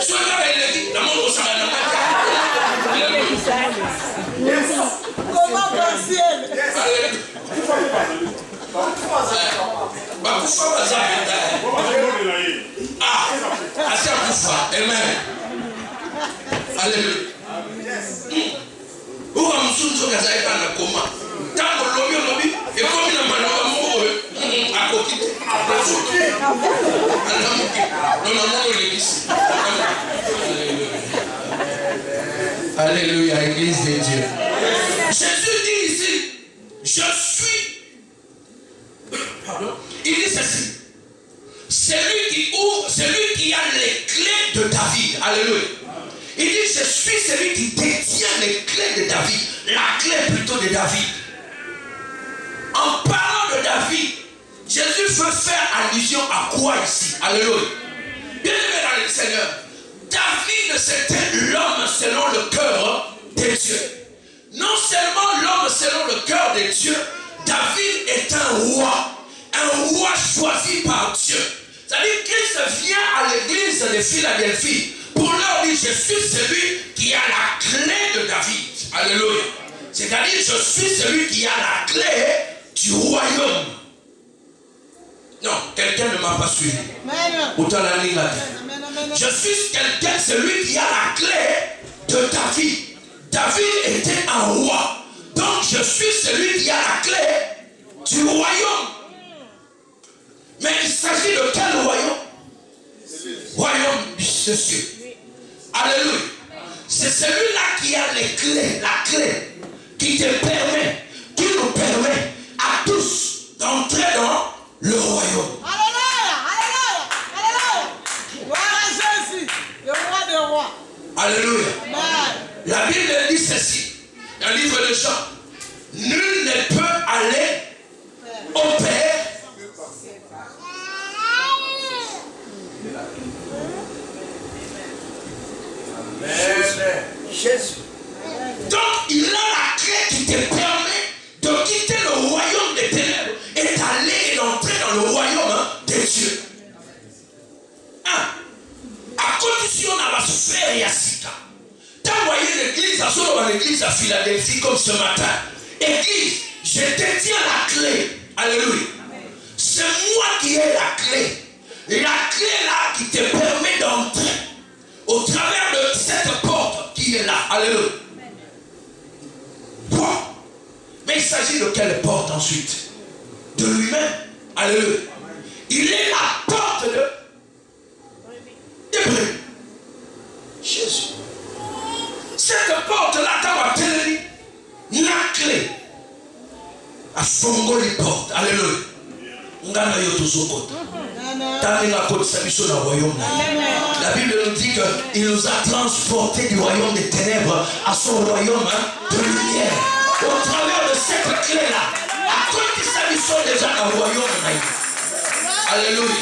soka beleki na mono osaka na comment penser bakufa bazabenda asi akufa amen. Alléluia. Où va Moussounzo Gazaïka na coma? Tant que lobby, et comme il a mal à côté, alléluia, Église de Dieu. Jésus dit ici, je suis. Pardon. Il dit ceci. Celui qui ouvre, celui qui a les clés de David. Alléluia. Il dit, je suis celui qui détient les clés de David. La clé plutôt de David. En parlant de David, Jésus veut faire allusion à quoi ici? Alléluia. Bien aimé dans le Seigneur, David c'était l'homme selon le cœur de Dieu. Non seulement l'homme selon le cœur de Dieu, David est un roi choisi par Dieu. C'est-à-dire Christ vient à l'église de Philadelphie pour leur dire, je suis celui qui a la clé de David. Alléluia. C'est-à-dire, je suis celui qui a la clé du royaume. Non, quelqu'un ne m'a pas suivi. Je suis quelqu'un, celui qui a la clé de David. David était un roi. Donc, je suis celui qui a la clé du royaume. Mais il s'agit de quel royaume? Royaume du cieux. Alléluia. C'est celui-là qui a les clés, la clé qui te permet, qui nous permet à tous d'entrer dans le royaume. Alléluia, alléluia, alléluia. Gloire à Jésus, le roi des rois. Alléluia. La Bible dit ceci, dans le livre de Jean. Nul ne peut aller au Père. Jésus. Donc il a la clé qui te permet de quitter le royaume des ténèbres et d'aller et d'entrer dans le royaume de Dieu. À condition de la sphère yasika. Tant envoyé l'église à Philadelphie comme ce matin. Église, je détiens la clé. Alléluia. C'est moi qui ai la clé. La clé là qui te permet d'entrer au travers de cette porte qui est là. Alléluia. Bon. Mais il s'agit de quelle porte ensuite? De lui-même. Alléluia. Il est la porte de brebis. Jésus. Cette porte-là, quand on a la clé. À fongo les portes. Alléluia. La Bible nous dit qu'il nous a transportés du royaume des ténèbres à son royaume de lumière. Au travers de cette clé-là, à cause de sa mission déjà dans le royaume. Alléluia.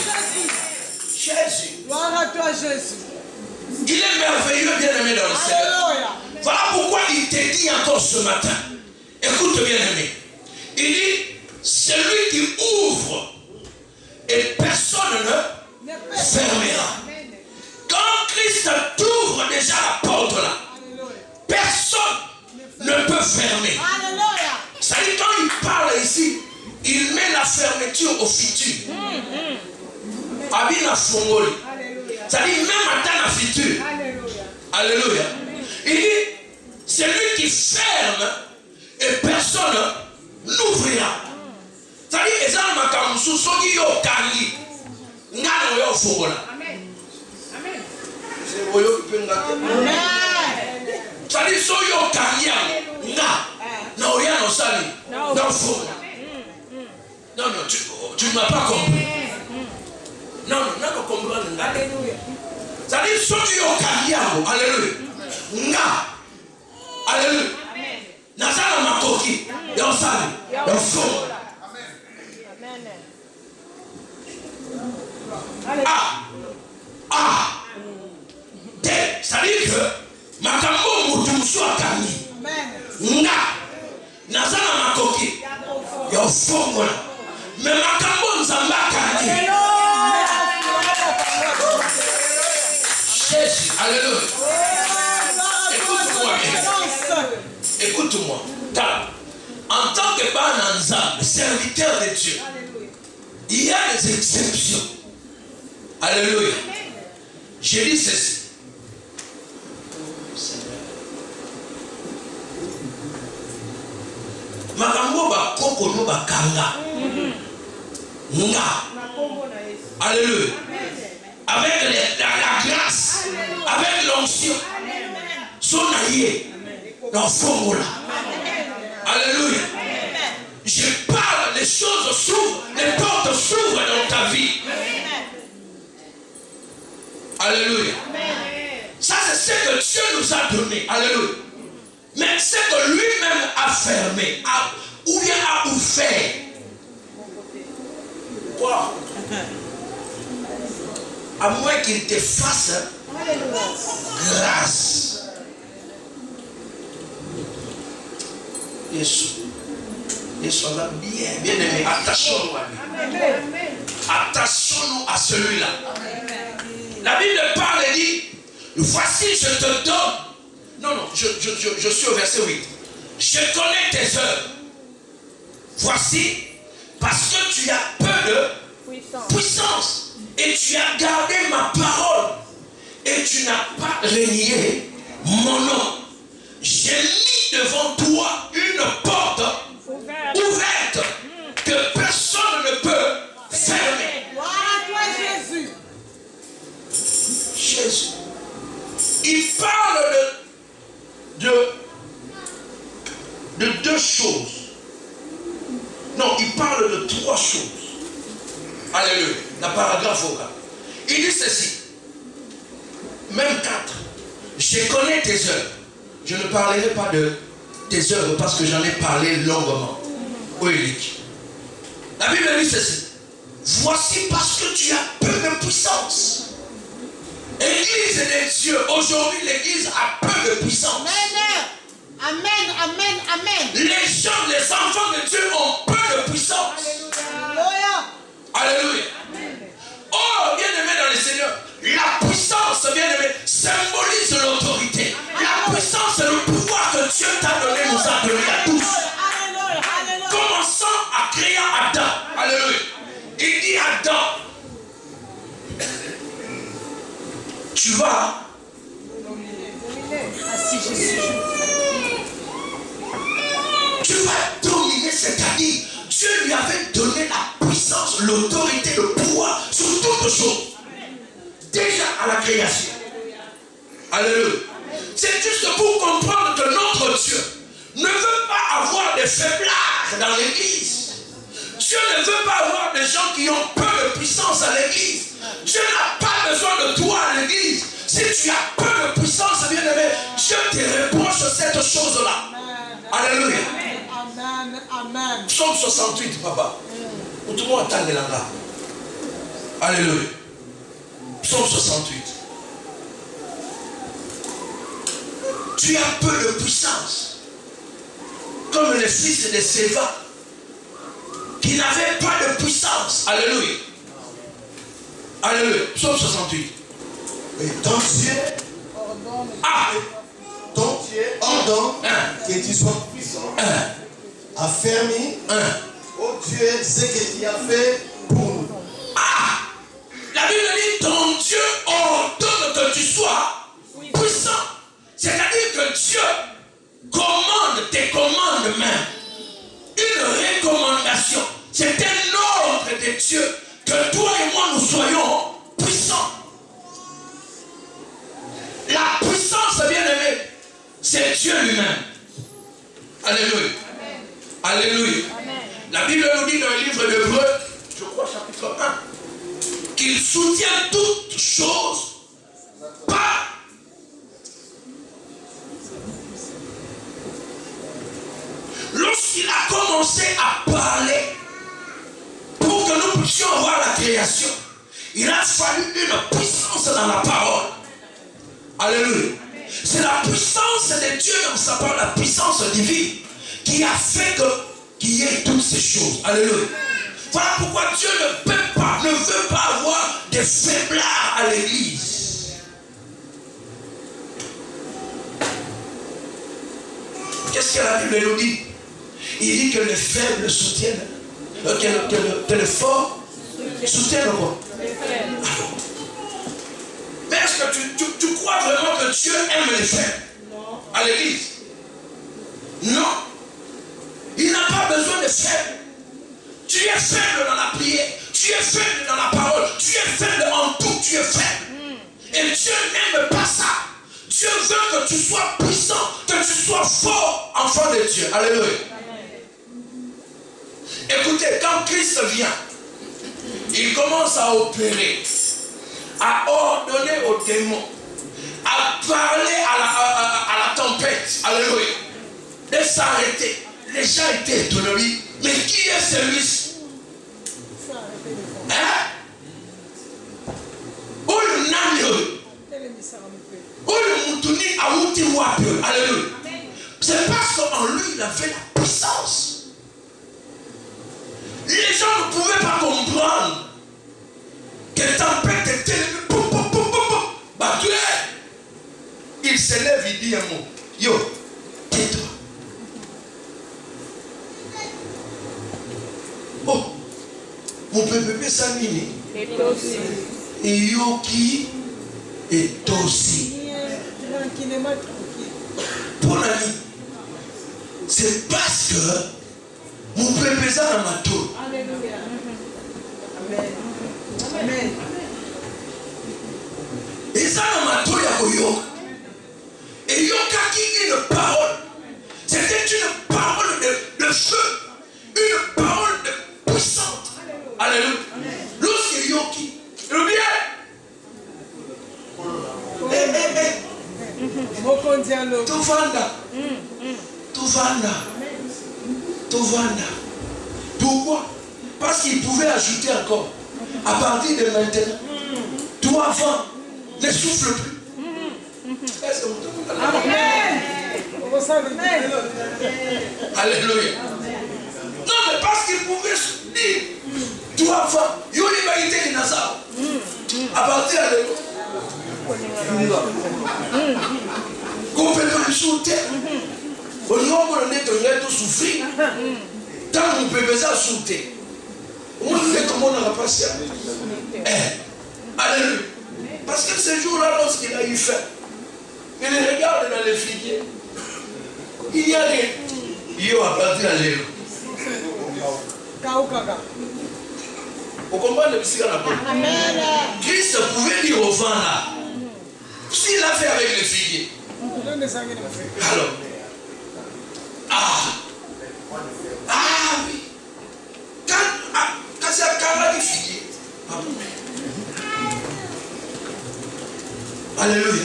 Jésus. Gloire à toi, Jésus. Il est merveilleux, bien-aimé dans le Seigneur. Voilà pourquoi il te dit encore ce matin. Écoute, bien-aimé. Il dit, celui qui ouvre et personne ne fermera. Quand Christ t'ouvre déjà la porte là, personne ne peut fermer. C'est-à-dire quand il parle ici, il met la fermeture au futur. Abina Fongoli. C'est-à-dire même à la futur. Alléluia. Il dit, celui qui ferme et personne n'ouvrira. C'est-à-dire, les gens qui sont sortis au Kangi, ils sont au Fongola. Amen. Amen. C'est-à-dire, ils sont au Kangi, ils sont au Sali, dans le Fongola. Non, tu ne m'as pas compris. Non, non, comprends. Alléluia. C'est-à-dire, ils sont au Kangi, alléluia. Alléluia. Nazara Makoki, dans Sali, dans le Fongola. C'est-à-dire que Makambo Moutoumsou a Kami. Nga Nazana Makoki. Yo Fongola. Mais Makambo Nzamba Kami. Jésus, alléluia. Écoute-moi. En tant que Bananza, serviteur de Dieu, il y a des exceptions. Alléluia. Je dis ceci. Makambo ba koko no ba kanga. Nga. Alléluia. Avec la grâce, avec l'onction. Son aïe. Dans Fongola. Alléluia. Je parle, les choses s'ouvrent, les portes s'ouvrent dans ta vie. Alléluia. Ça, c'est ce que Dieu nous a donné. Alléluia. Mais ce que lui-même a fermé, ou bien a ouvert. Quoi? À moins qu'il te fasse grâce. Ils sont là bien aimés. Attachons-nous à lui. Attachons-nous à celui-là. La Bible parle et dit, voici je te donne. Non, je suis au verset 8. Je connais tes œuvres. Voici, parce que tu as peu de puissance. Et tu as gardé ma parole. Et tu n'as pas renié mon nom. J'ai mis devant toi une porte ouverte que personne ne peut fermer. Gloire à toi, Jésus. Jésus. Il parle de deux choses. Non, il parle de trois choses. Alléluia. La paragraphe au cas. Il dit ceci. Même 4. Je connais tes œuvres. Je ne parlerai pas de tes œuvres parce que j'en ai parlé longuement. Oui. La Bible dit ceci. Voici parce que tu as peu de puissance. Église de Dieu, aujourd'hui l'église a peu de puissance. Amen, amen, amen. Les gens, les enfants de Dieu ont peu de puissance. Alléluia. Alléluia. Oh, bien-aimé dans le Seigneur, la puissance, bien-aimé, symbolise l'autorité. La puissance donné à tous. Commençons à créer Adam. Alléluia. Il dit Adam, tu vas dominer, c'est-à-dire Dieu lui avait donné la puissance, l'autorité, le pouvoir sur toutes choses. Déjà à la création. Alléluia. C'est juste pour comprendre que notre Dieu ne veut pas avoir des faiblards dans l'église. Dieu ne veut pas avoir des gens qui ont peu de puissance à l'église. Dieu n'a pas besoin de toi à l'église. Si tu as peu de puissance, bien aimé, Dieu te reproche cette chose-là. Alléluia. Amen. Amen. Psaume 68, papa. Tout le monde attend là. Alléluia. Psaume 68. Tu as peu de puissance. Comme les fils de Séva qui n'avaient pas de puissance. Alléluia. Alléluia. Psaume 68. Et ton Dieu, ton Dieu ordonne que tu sois puissant, affermi, oh Dieu, ce que tu as fait pour nous. La Bible dit ton Dieu ordonne que tu sois puissant. C'est-à-dire que Dieu te commande même. Une recommandation. C'est un ordre de Dieu que toi et moi nous soyons puissants. La puissance, bien aimé, c'est Dieu lui-même. Alléluia. Amen. Alléluia. Amen. La Bible nous dit dans le livre d'Hébreux, je crois chapitre 1, qu'il soutient toutes choses par lorsqu'il a commencé à parler pour que nous puissions voir la création, il a fallu une puissance dans la parole. Alléluia. C'est la puissance de Dieu dans sa parole, la puissance divine qui a fait qu'il y ait toutes ces choses. Alléluia. Voilà pourquoi Dieu ne veut pas avoir des faiblards à l'église. Qu'est-ce que la Bible nous dit? Il dit que les faibles soutiennent, que les forts soutiennent quoi? Mais est-ce que tu crois vraiment que Dieu aime les faibles à l'église? Non. Il n'a pas besoin de faibles. Tu es faible dans la prière, tu es faible dans la parole, tu es faible en tout, tu es faible. Et Dieu n'aime pas ça. Dieu veut que tu sois puissant, que tu sois fort, enfant de Dieu. Alléluia. Écoutez, quand Christ vient, il commence à opérer, à ordonner aux démons, à parler à la tempête, alléluia, de s'arrêter. Les gens étaient étonnés. Mais qui est celui-ci? Hein? Où le nani? Où le moutoni a outi wapi? Alléluia. C'est parce qu'en lui, il avait la puissance. Les gens ne pouvaient pas comprendre que la tempête était battu. Il se lève, il dit un mot. Yo, tais-toi. Oh, mon bébé Samini. Et Yoki est aussi. Pour l'ami, c'est parce que mon bébé Zanamato. Alléluia. Amen. Amen. Et Zanamato Yakoyo. Et Yokaki une parole. C'était une parole de feu. Une parole de puissante. Alléluia. Lorsque Yoki, le bien. Tovanda. Pourquoi? Parce qu'il pouvait ajouter encore. À partir de maintenant, toi avant, ne souffle plus. Amen. Alléluia. Non, mais parce qu'il pouvait dire, toi avant, il y a une vérité qui n'a ça. À partir de complètement insulté. Au niveau où on est tout souffrir, tant qu'on peut besoin sauter. On fait comment on a passé. Alléluia. Parce que ce jour-là, lorsqu'il a eu faim, il regarde dans les figuiers. Il y a rien. Il a planté à l'eau. Vous comprenez ce qu'il y a là-bas? Christ pouvait dire au vent là, s'il a fait avec les figuiers. Alors, oui. Quand c'est un cas de figuier. Alléluia.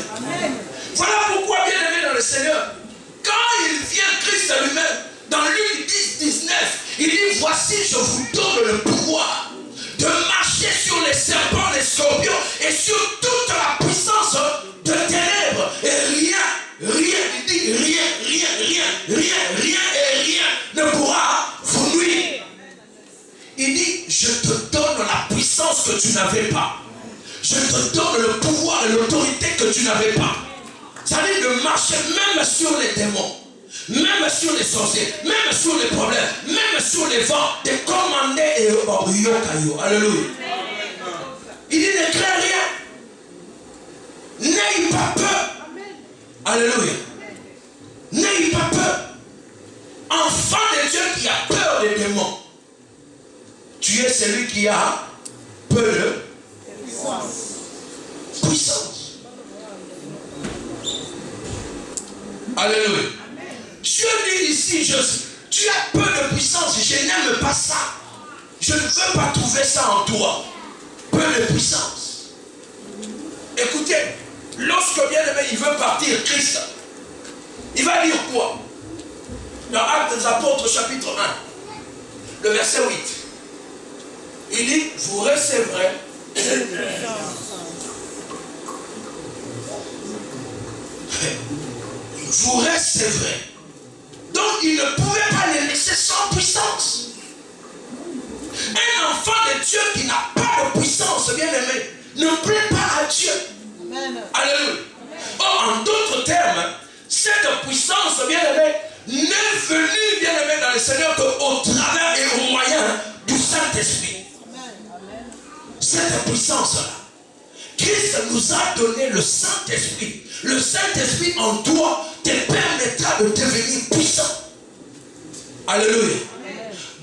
Voilà pourquoi, bien aimé dans le Seigneur, quand il vient Christ lui-même, dans Luc 10, 19, il dit, voici, je vous donne le pouvoir de marcher sur les serpents, les scorpions et sur toute la puissance de ténèbres. Et rien, il dit rien ne pourra vous nuire. Il dit, je te donne la puissance que tu n'avais pas. Je te donne le pouvoir et l'autorité que tu n'avais pas. Ça veut dire de marcher même sur les démons, même sur les sorciers, même sur les problèmes, même sur les vents, de commander et yokayo. Alléluia. Il dit, ne crains rien. N'aie pas peur. Alléluia. N'aie pas peur. Enfant de Dieu qui a peur des démons. Tu es celui qui a peur de puissance. Alléluia. Dieu dit ici, tu as peu de puissance, je n'aime pas ça. Je ne veux pas trouver ça en toi. Peu de puissance. Écoutez, lorsque bien aimé, il veut partir, Christ, il va dire quoi? Dans Actes des Apôtres, chapitre 1, le verset 8. Il dit, vous recevrez vous recevrez. Donc il ne pouvait pas les laisser sans puissance. Un enfant de Dieu qui n'a pas de puissance, bien aimé, ne plaît pas à Dieu. Amen. Alléluia. Or, en d'autres termes, cette puissance, bien aimé, n'est venue, bien aimé, dans le Seigneur qu'au travers et au moyen du Saint-Esprit. Cette puissance-là, Christ nous a donné le Saint-Esprit. Le Saint-Esprit en toi te permettra de devenir puissant. Alléluia.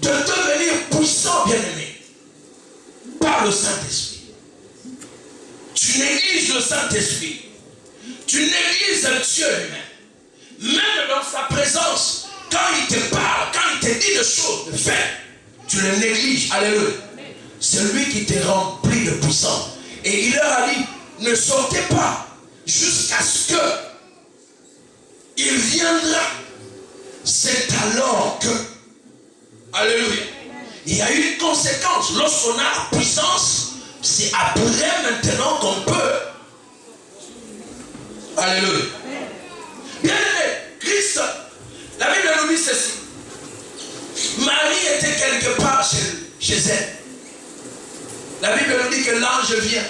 De devenir puissant, bien-aimé, par le Saint-Esprit. Tu négliges le Saint-Esprit. Tu négliges Dieu lui-même. Même dans sa présence, quand il te parle, quand il te dit des choses, de faire, tu le négliges. Alléluia. C'est lui qui te remplit de puissance. Et il leur a dit, ne sortez pas jusqu'à ce que il viendra. C'est alors que, alléluia, il y a une conséquence. Lorsqu'on a la puissance, c'est après maintenant qu'on peut. Alléluia. Bien aimé, Christ, la Bible nous dit ceci. Marie était quelque part chez elle. La Bible nous dit que l'ange vient.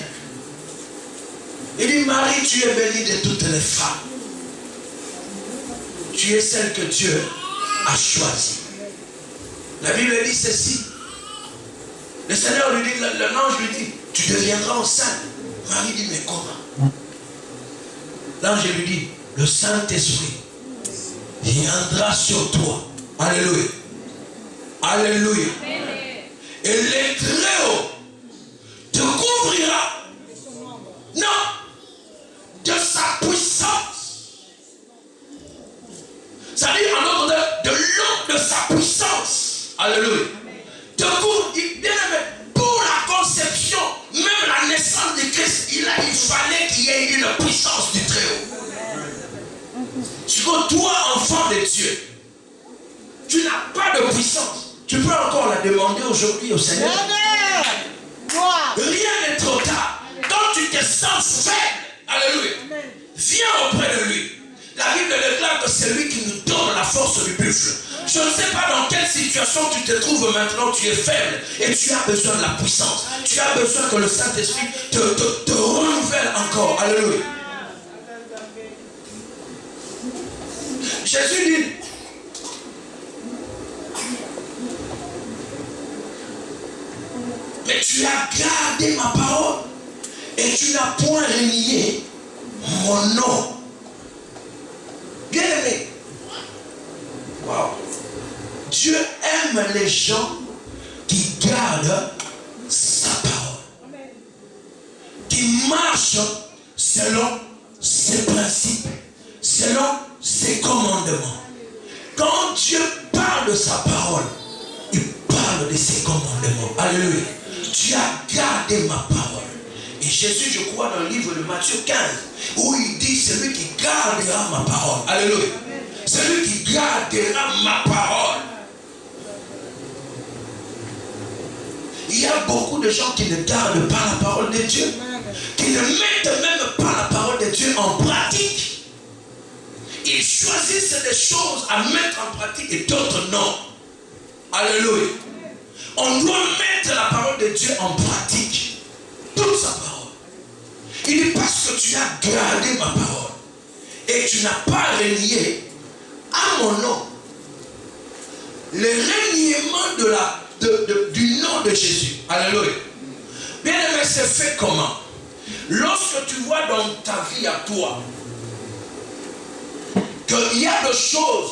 Il dit, Marie, tu es bénie de toutes les femmes. Tu es celle que Dieu a choisie. La Bible dit ceci. Le Seigneur lui dit, l'ange lui dit, tu deviendras enceinte. Marie dit, mais comment? L'ange lui dit, le Saint-Esprit viendra sur toi. Alléluia. Alléluia. Et les Très-Hauts te couvrira. Non. De sa puissance. C'est-à-dire en ordre de l'eau de sa puissance. Alléluia. De couvre, bien aimé, pour la conception, même la naissance de Christ, il fallait qu'il y ait une puissance du Très-Haut. Tu vois, toi, enfant de Dieu, tu n'as pas de puissance. Tu peux encore la demander aujourd'hui au Seigneur. Rien n'est trop tard. Quand tu te sens faible, alléluia, viens auprès de lui. La Bible déclare que c'est lui qui nous donne la force du buffle. Je ne sais pas dans quelle situation tu te trouves maintenant, tu es faible et tu as besoin de la puissance. Tu as besoin que le Saint-Esprit te renouvelle encore. Alléluia. Jésus dit, tu as gardé ma parole et tu n'as point renié mon nom. Bien aimé. Wow. Dieu aime les gens qui gardent sa parole. Qui marchent selon ses principes, selon ses commandements. Quand Dieu parle de sa parole, il parle de ses commandements. Alléluia. Tu as gardé ma parole. Et Jésus, je crois, dans le livre de Matthieu 15, où il dit, celui qui gardera ma parole. Alléluia. Celui qui gardera ma parole. Il y a beaucoup de gens qui ne gardent pas la parole de Dieu, qui ne mettent même pas la parole de Dieu en pratique. Ils choisissent des choses à mettre en pratique et d'autres non. Alléluia. On doit mettre la parole de Dieu en pratique. Toute sa parole. Il dit parce que tu as gardé ma parole et tu n'as pas renié à mon nom. Le reniement du nom de Jésus. Alléluia. Bien aimé, c'est fait comment? Lorsque tu vois dans ta vie à toi qu'il y a des choses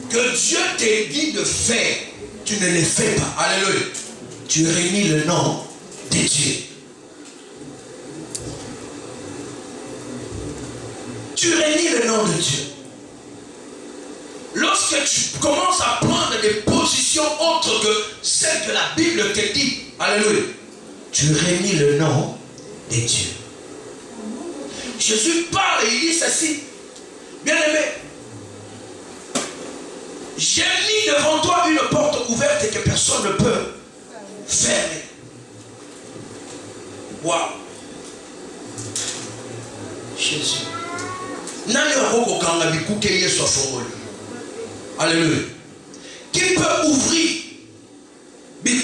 que Dieu t'a dit de faire, tu ne les fais pas. Alléluia. Tu réunis le nom de Dieu. Tu réunis le nom de Dieu. Lorsque tu commences à prendre des positions autres que celles que la Bible te dit, alléluia, tu réunis le nom de Dieu. Jésus parle et il dit ceci. Bien aimé, j'ai mis devant toi une porte ouverte et que personne ne peut fermer. Waouh. Jésus. Alléluia. Qui peut ouvrir? Il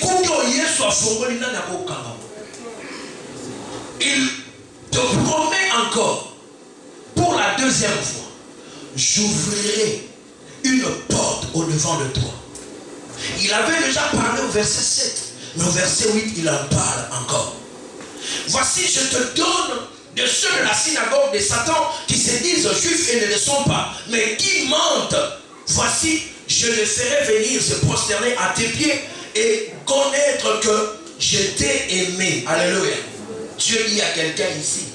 te promet encore pour la deuxième fois, j'ouvrirai une porte au devant de toi. Il avait déjà parlé au verset 7, mais au verset 8 il en parle encore. Voici, je te donne de ceux de la synagogue de Satan qui se disent juifs et ne le sont pas, mais qui mentent. Voici, je les ferai venir se prosterner à tes pieds et connaître que je t'ai aimé. Alléluia. Dieu dit à quelqu'un ici,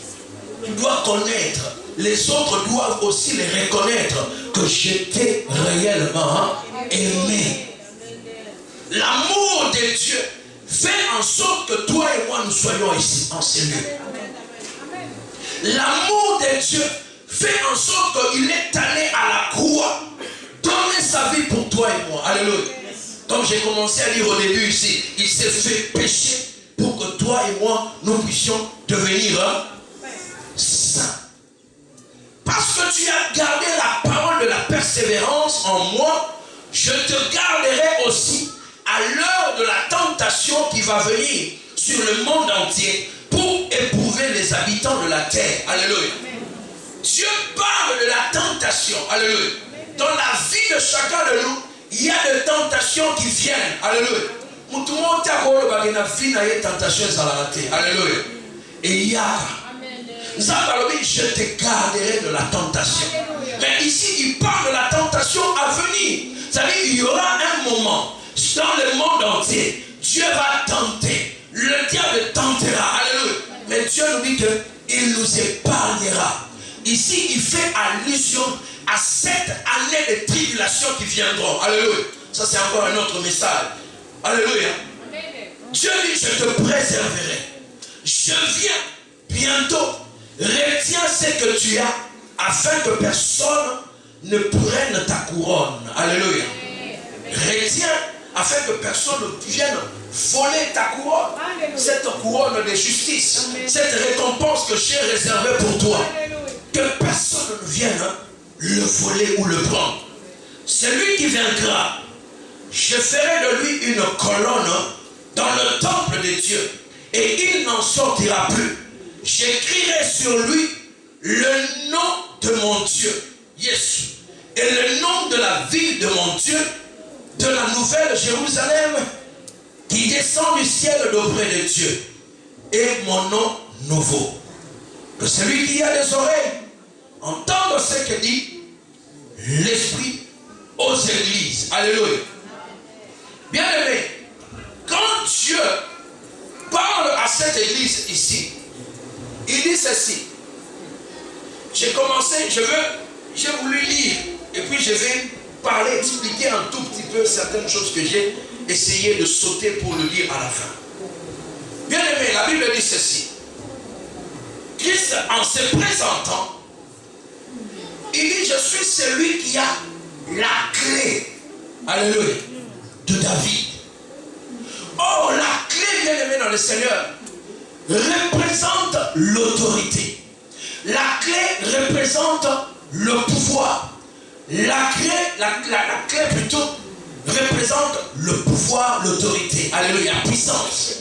tu dois connaître, les autres doivent aussi les reconnaître que je t'ai réellement aimé. L'amour de Dieu fait en sorte que toi et moi nous soyons ici en ce lieu. L'amour de Dieu fait en sorte qu'il est allé à la croix donner sa vie pour toi et moi. Alléluia. Comme j'ai commencé à lire au début ici, il s'est fait pécher pour que toi et moi nous puissions devenir saints. Parce que tu as gardé la parole de la persévérance en moi, je te garderai aussi à l'heure de la tentation qui va venir sur le monde entier pour éprouver les habitants de la terre. Alléluia. Dieu parle de la tentation. Alléluia. Dans la vie de chacun de nous, il y a des tentations qui viennent. Alléluia. Alléluia. Et il y a, je te garderai de la tentation. Mais ici, il parle de la tentation à venir. C'est-à-dire qu'il y aura un moment dans le monde entier, Dieu va tenter. Le diable tentera. Alléluia. Mais Dieu nous dit qu'il nous épargnera. Ici, il fait allusion à cette année de tribulation qui viendront. Alléluia. Ça, c'est encore un autre message. Alléluia. Dieu dit, je te préserverai. Je viens bientôt. Retiens ce que tu as afin que personne ne prenne ta couronne. Alléluia. Retiens afin que personne ne vienne voler ta couronne. Cette couronne de justice. Cette récompense que j'ai réservée pour toi. Que personne ne vienne le voler ou le prendre. Celui qui vaincra, je ferai de lui une colonne dans le temple de Dieu et il n'en sortira plus. J'écrirai sur lui le nom de mon Dieu, Jésus, et le nom de la ville de mon Dieu, de la nouvelle Jérusalem qui descend du ciel d'auprès de Dieu, et mon nom nouveau. Que celui qui a des oreilles entende ce que dit l'Esprit aux églises. Alléluia. Bien-aimé, quand Dieu parle à cette église ici, il dit ceci. J'ai commencé, j'ai voulu lire, et puis je vais parler, expliquer un tout petit peu certaines choses que j'ai essayé de sauter pour le dire à la fin. Bien-aimé, la Bible dit ceci. Christ, en se présentant, il dit, je suis celui qui a la clé, alléluia, de David. Or, la clé, bien-aimé dans le Seigneur, représente l'autorité. La clé représente le pouvoir. La clé plutôt représente le pouvoir, l'autorité. Alléluia, la puissance.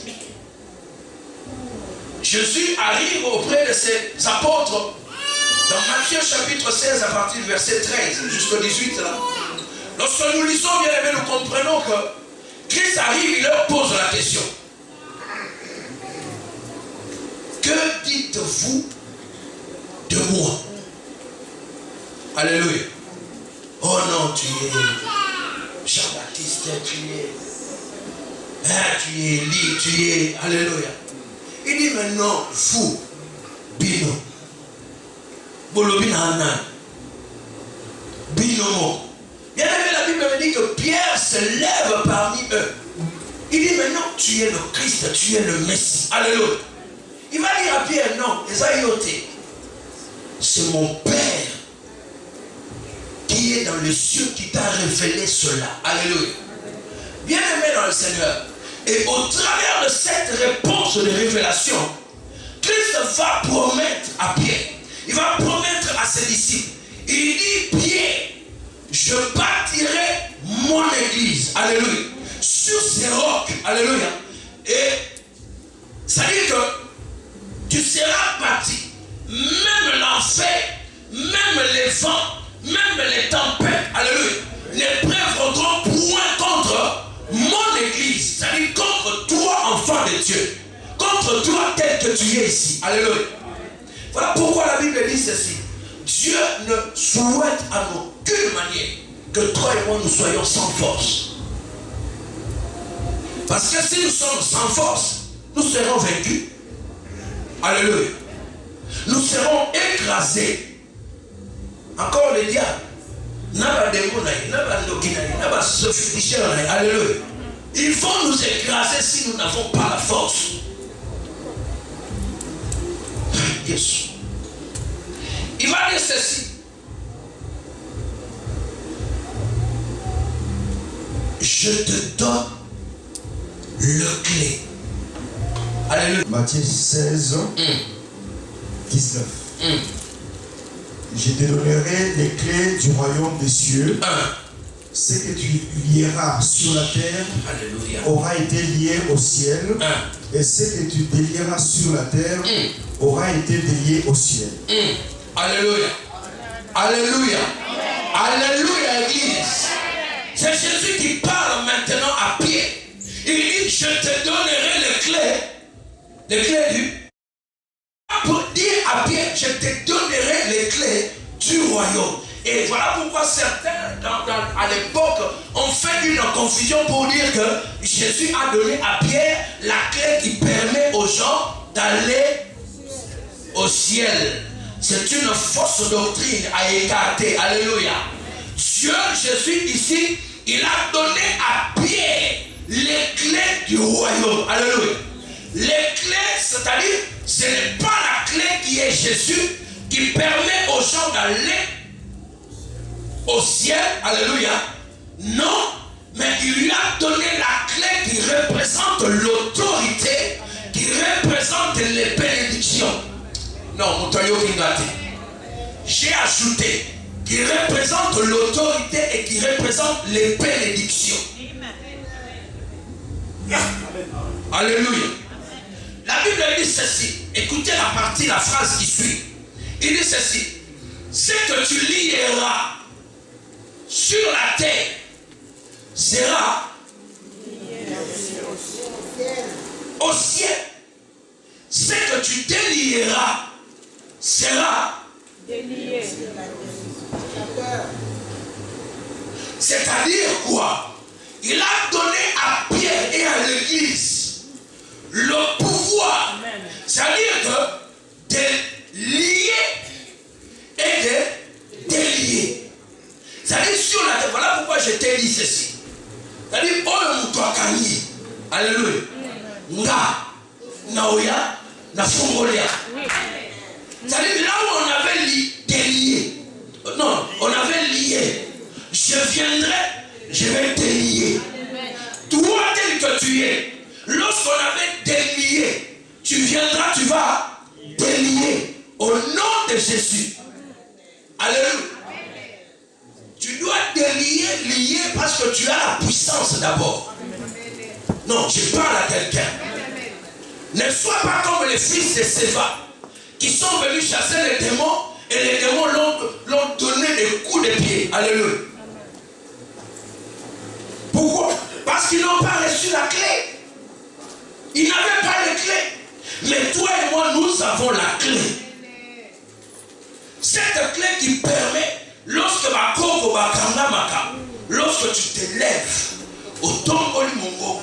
Jésus arrive auprès de ses apôtres dans Matthieu chapitre 16 à partir du verset 13 jusqu'au 18 là. Lorsque nous lisons, bien aimé, nous comprenons que Christ arrive, il leur pose la question. Que dites-vous de moi? Alléluia. Oh non, tu es Jean-Baptiste, tu es Élie, tu es... Alléluia. Il dit maintenant, vous, Bino, Bolobina Hanan, Bino. Bien aimé, la Bible me dit que Pierre se lève parmi eux. Il dit maintenant, tu es le Christ, tu es le Messie. Alléluia. Il va dire à Pierre, non, Esaïoté, c'est mon Père qui est dans les cieux qui t'a révélé cela. Alléluia. Bien aimé dans le Seigneur. Et au travers de cette réponse de révélation, Christ va promettre à Pierre, il va promettre à ses disciples. Il dit, Pierre, je bâtirai mon église, alléluia, sur ces rocs, alléluia. Et ça dit que tu seras bâti, même l'enfer, même les vents, même les tempêtes, alléluia, ne prévaudront point contre mon église, c'est-à-dire contre toi, enfant de Dieu, contre toi tel que tu es ici. Alléluia. Voilà pourquoi la Bible dit ceci. Dieu ne souhaite à aucune manière que toi et moi nous soyons sans force. Parce que si nous sommes sans force, nous serons vaincus. Alléluia. Nous serons écrasés. Encore le diable. Alléluia. Ils vont nous écraser si nous n'avons pas la force. Yes. Il va dire ceci. Je te donne le clé. Alléluia. Matthieu 16, 19. Je te donnerai les clés du royaume des cieux. Ce que tu lieras sur la terre aura été lié au ciel. Et ce que tu délieras sur la terre aura été délié au ciel. Alléluia. Alléluia. Alléluia, Église. C'est Jésus qui parle maintenant à Pierre. Il dit, je te donnerai les clés. Les clés du... Pour dire à Pierre, je te donnerai les clés du royaume. Et voilà pourquoi certains, à l'époque, ont fait une confusion pour dire que Jésus a donné à Pierre la clé qui permet aux gens d'aller au ciel. C'est une fausse doctrine à écarter. Alléluia. Dieu, Jésus ici, il a donné à Pierre les clés du royaume. Alléluia. Les clés, c'est-à-dire, ce n'est pas la clé qui est Jésus qui permet aux gens d'aller au ciel, alléluia. Non, mais il lui a donné la clé qui représente l'autorité, qui représente les bénédictions. Non, Moutayo Kingate. J'ai ajouté qui représente l'autorité et qui représente les bénédictions. Alléluia. La Bible dit ceci. Écoutez la phrase qui suit. Il dit ceci. Ce que tu lieras sur la terre sera au ciel, ce que tu délieras sera délié. C'est-à-dire quoi? Il a donné à Pierre et à l'Église le pouvoir, c'est-à-dire que de lier et de délier. C'est-à-dire sur la terre, voilà pourquoi je t'ai dit ceci. C'est-à-dire, alléluia. Nga, naoya, na fongolia. C'est-à-dire, là où on avait délié, non, on avait lié. Je viendrai, je vais délier. Toi, tel que tu es, lorsqu'on avait délié, tu viendras, tu vas délier au nom de Jésus. Alléluia. Tu dois délier, lier parce que tu as la puissance d'abord. Non, je parle à quelqu'un. Ne sois pas comme les fils de Séva qui sont venus chasser les démons et les démons l'ont donné des coups de pied. Alléluia. Pourquoi? Parce qu'ils n'ont pas reçu la clé. Ils n'avaient pas les clés. Mais toi et moi, nous avons la clé. Cette clé qui permet, lorsque tu te lèves, au tomboli mongo,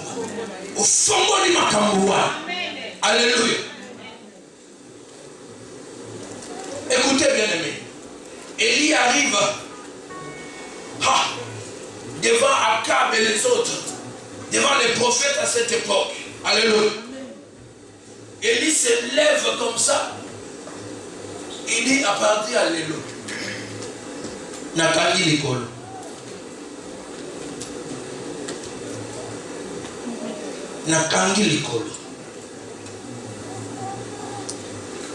au fongoli makamboua. Alléluia. Écoutez bien aimé. Élie arrive devant Akab et les autres, devant les prophètes à cette époque. Alléluia. Élie se lève comme ça. Il dit à partir alléluia. Nakali l'école. Nakangi l'école.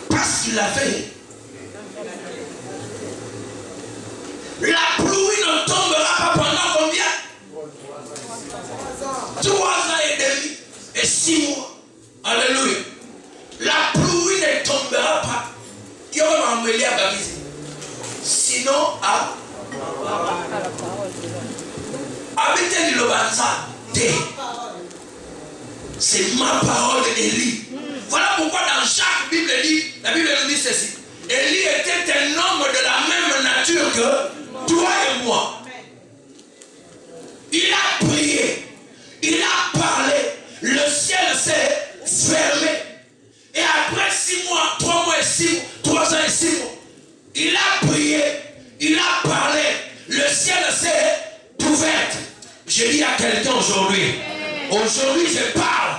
Parce qu'il avait la pluie ne tombera pas pendant combien? 3 ans et demi et 6 mois. Alléluia. La pluie ne tombera pas. Qui va m'emmener à Babisi? Sinon, habitez le Lobanza. C'est ma parole d'Élie. Voilà pourquoi dans chaque Bible dit, la Bible nous dit ceci. Élie était un homme de la même nature que toi et moi. Il a prié, il a parlé, le ciel s'est fermé. Et après 6 mois, 3 mois et 6 mois, 3 ans et 6 mois, il a prié, il a parlé, le ciel s'est ouvert. Je dis à quelqu'un aujourd'hui, je parle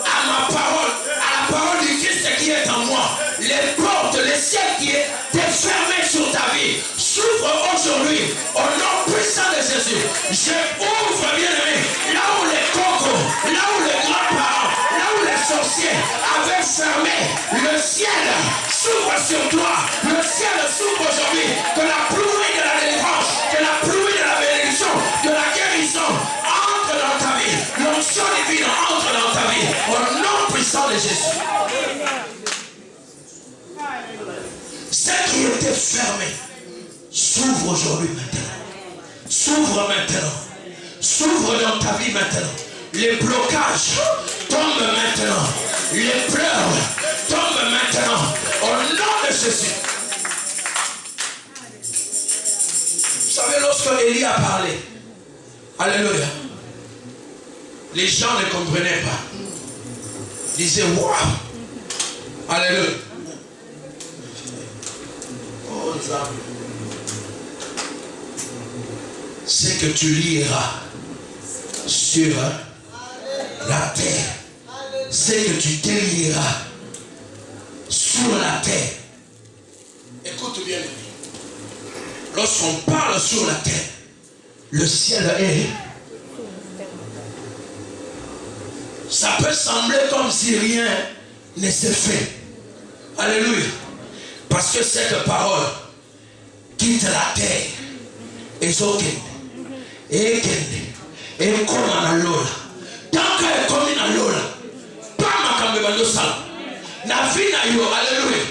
à ma parole, à la parole du Christ qui est en moi. Les portes, le ciel qui est fermé sur ta vie, s'ouvre aujourd'hui au nom puissant de Jésus. Je ouvre, bien aimé, là où les cocos, là où les grands-parents, là où les sorciers avaient fermé, le ciel s'ouvre sur toi. Le ciel s'ouvre aujourd'hui. Que la pluie de la délivrance, que la pluie de la bénédiction, de la guérison entre dans ta vie. L'onction divine entre dans ta vie. Au nom puissant de Jésus. Ce qui était fermé s'ouvre aujourd'hui maintenant. S'ouvre maintenant. S'ouvre dans ta vie maintenant. Les blocages tombent maintenant. Les pleurs tombent maintenant. Au nom de Jésus. Vous savez, lorsque Élie a parlé, alléluia, les gens ne comprenaient pas. Ils disaient, waouh, alléluia. Oh, ce que tu lieras sur la terre, ce que tu délieras sur la terre. Écoute bien, lorsqu'on parle sur la terre, le ciel est. Ça peut sembler comme si rien ne s'est fait. Alléluia. Parce que cette parole quitte la terre. Et comme à Lola. Tant qu'elle est comme à Lola. Pas ma camébando sala. Na vie na yo. Alléluia.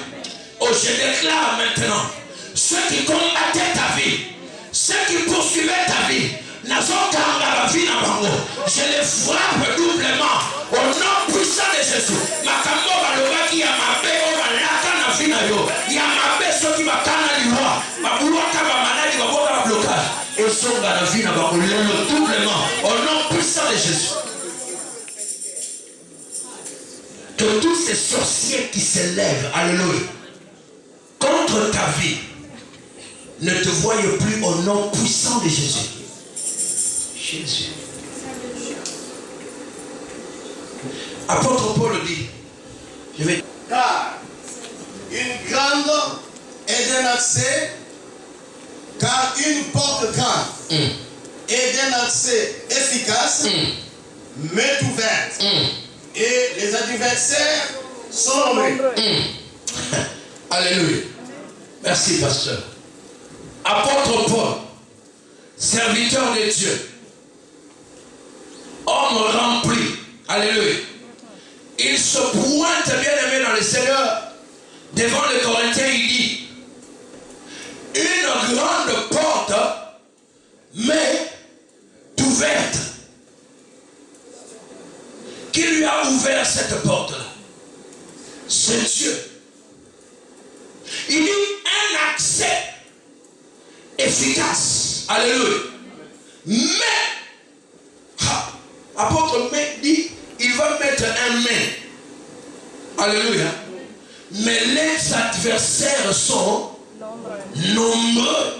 Oh, je déclare maintenant. Ceux qui combattaient ta vie. Ceux qui poursuivaient ta vie. Je les frappe doublement Au nom puissant de Jésus. Makambo balobaki ya mabe o balaka na vina yo. Ya mabe soki bakana liwa. Babulwaka ba manali baboka ba blocage. Et songa na vina ba kolelo doublement. Au nom puissant de Jésus. Que tous ces sorciers qui se lèvent, alléluia, contre ta vie, ne te voient plus au nom puissant de Jésus. Jésus. Apôtre Paul dit, je vais... Car une grande est d'un accès, car une porte grande est d'un accès efficace, mais ouverte. Et les adversaires sont nombreux. Alléluia. Merci, pasteur. Apôtre Paul, serviteur de Dieu, homme rempli, alléluia. Il se pointe, bien aimé, dans le Seigneur, devant les Corinthiens, il dit, une grande porte, mais ouverte. Qui lui a ouvert cette porte-là? C'est Dieu. Il dit un accès efficace. Alléluia. Mais, apôtre mais dit, il va mettre un mais. Alléluia. Mais les adversaires sont nombreux.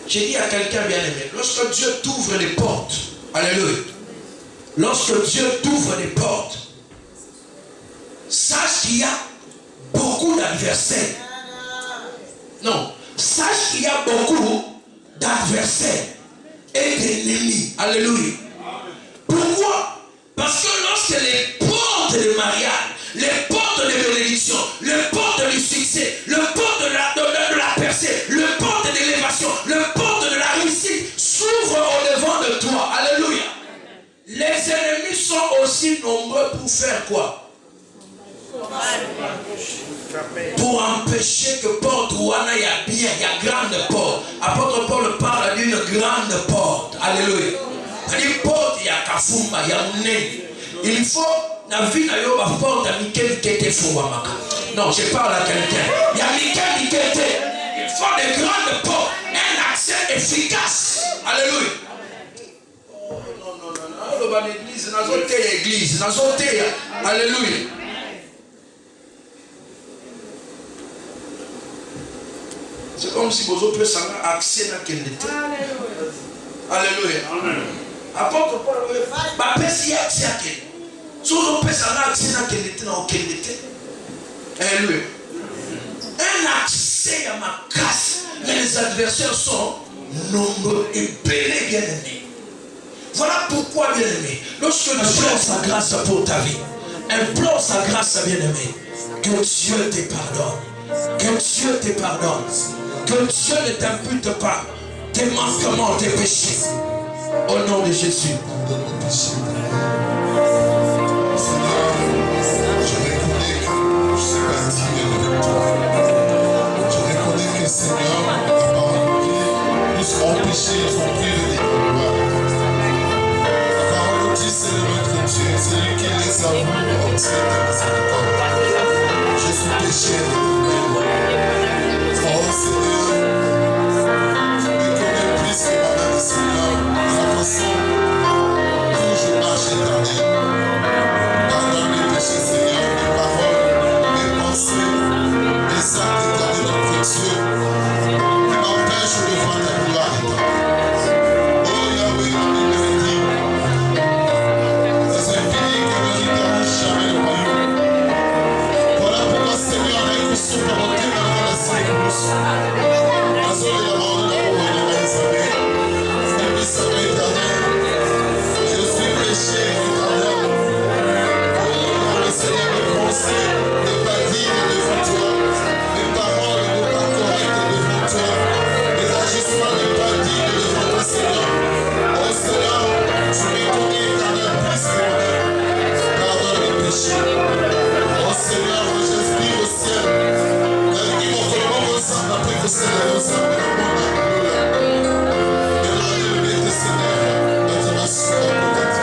J'ai dit à quelqu'un bien aimé, lorsque Dieu t'ouvre les portes, alléluia, lorsque Dieu t'ouvre les portes, sache qu'il y a beaucoup d'adversaires. Non, sache qu'il y a beaucoup d'adversaires et d'ennemis. Alléluia. Pourquoi? Parce que lorsque les portes de mariage, les portes de bénédiction, les portes du succès, les portes de la percée, les portes de l'élévation, les portes de la réussite s'ouvrent au devant de toi. Alléluia. Les ennemis sont aussi nombreux pour faire quoi? Pour empêcher que porte où il y a bien, il y a grande porte. Apôtre Paul parle d'une grande porte. Alléluia. Il porte, il y a kafumba, il y a mouné. Il faut, la vie n'a pas porte à Mikel qui était fou. Non, je parle à quelqu'un. Il y a Mikel qui était. Il faut des grandes portes, un accès efficace. Alléluia. Oh non, non. L'église, dans une église, dans une alléluia. C'est comme si vous avez accès à quel était. Alléluia. Apôtre Paul, si accès à quel. Si vous avez accès à quel était, dans quel était. Alléluia. Un accès à ma casse, mais les adversaires sont nombreux et belés, bien aimés. Voilà pourquoi, bien aimé, lorsque Dieu implore sa grâce pour ta vie, implore sa grâce, bien aimé, que Dieu te pardonne, que Dieu te pardonne, que Dieu ne t'impute pas tes manquements, tes péchés, au nom de Jésus. Seigneur, ta parole dit, tous ont péché, ils ont pris le délivrement. Ta parole dit, c'est notre Dieu, c'est lui qui les a voulu entier de miséricorde. Je suis péché, oh Seigneur, tu me connais plus que ma Seigneur, la façon dont je marche éternel. Pardonne mes péchés, Seigneur, mes paroles, mes pensées, mes actes éternels, notre Dieu. Seigneur,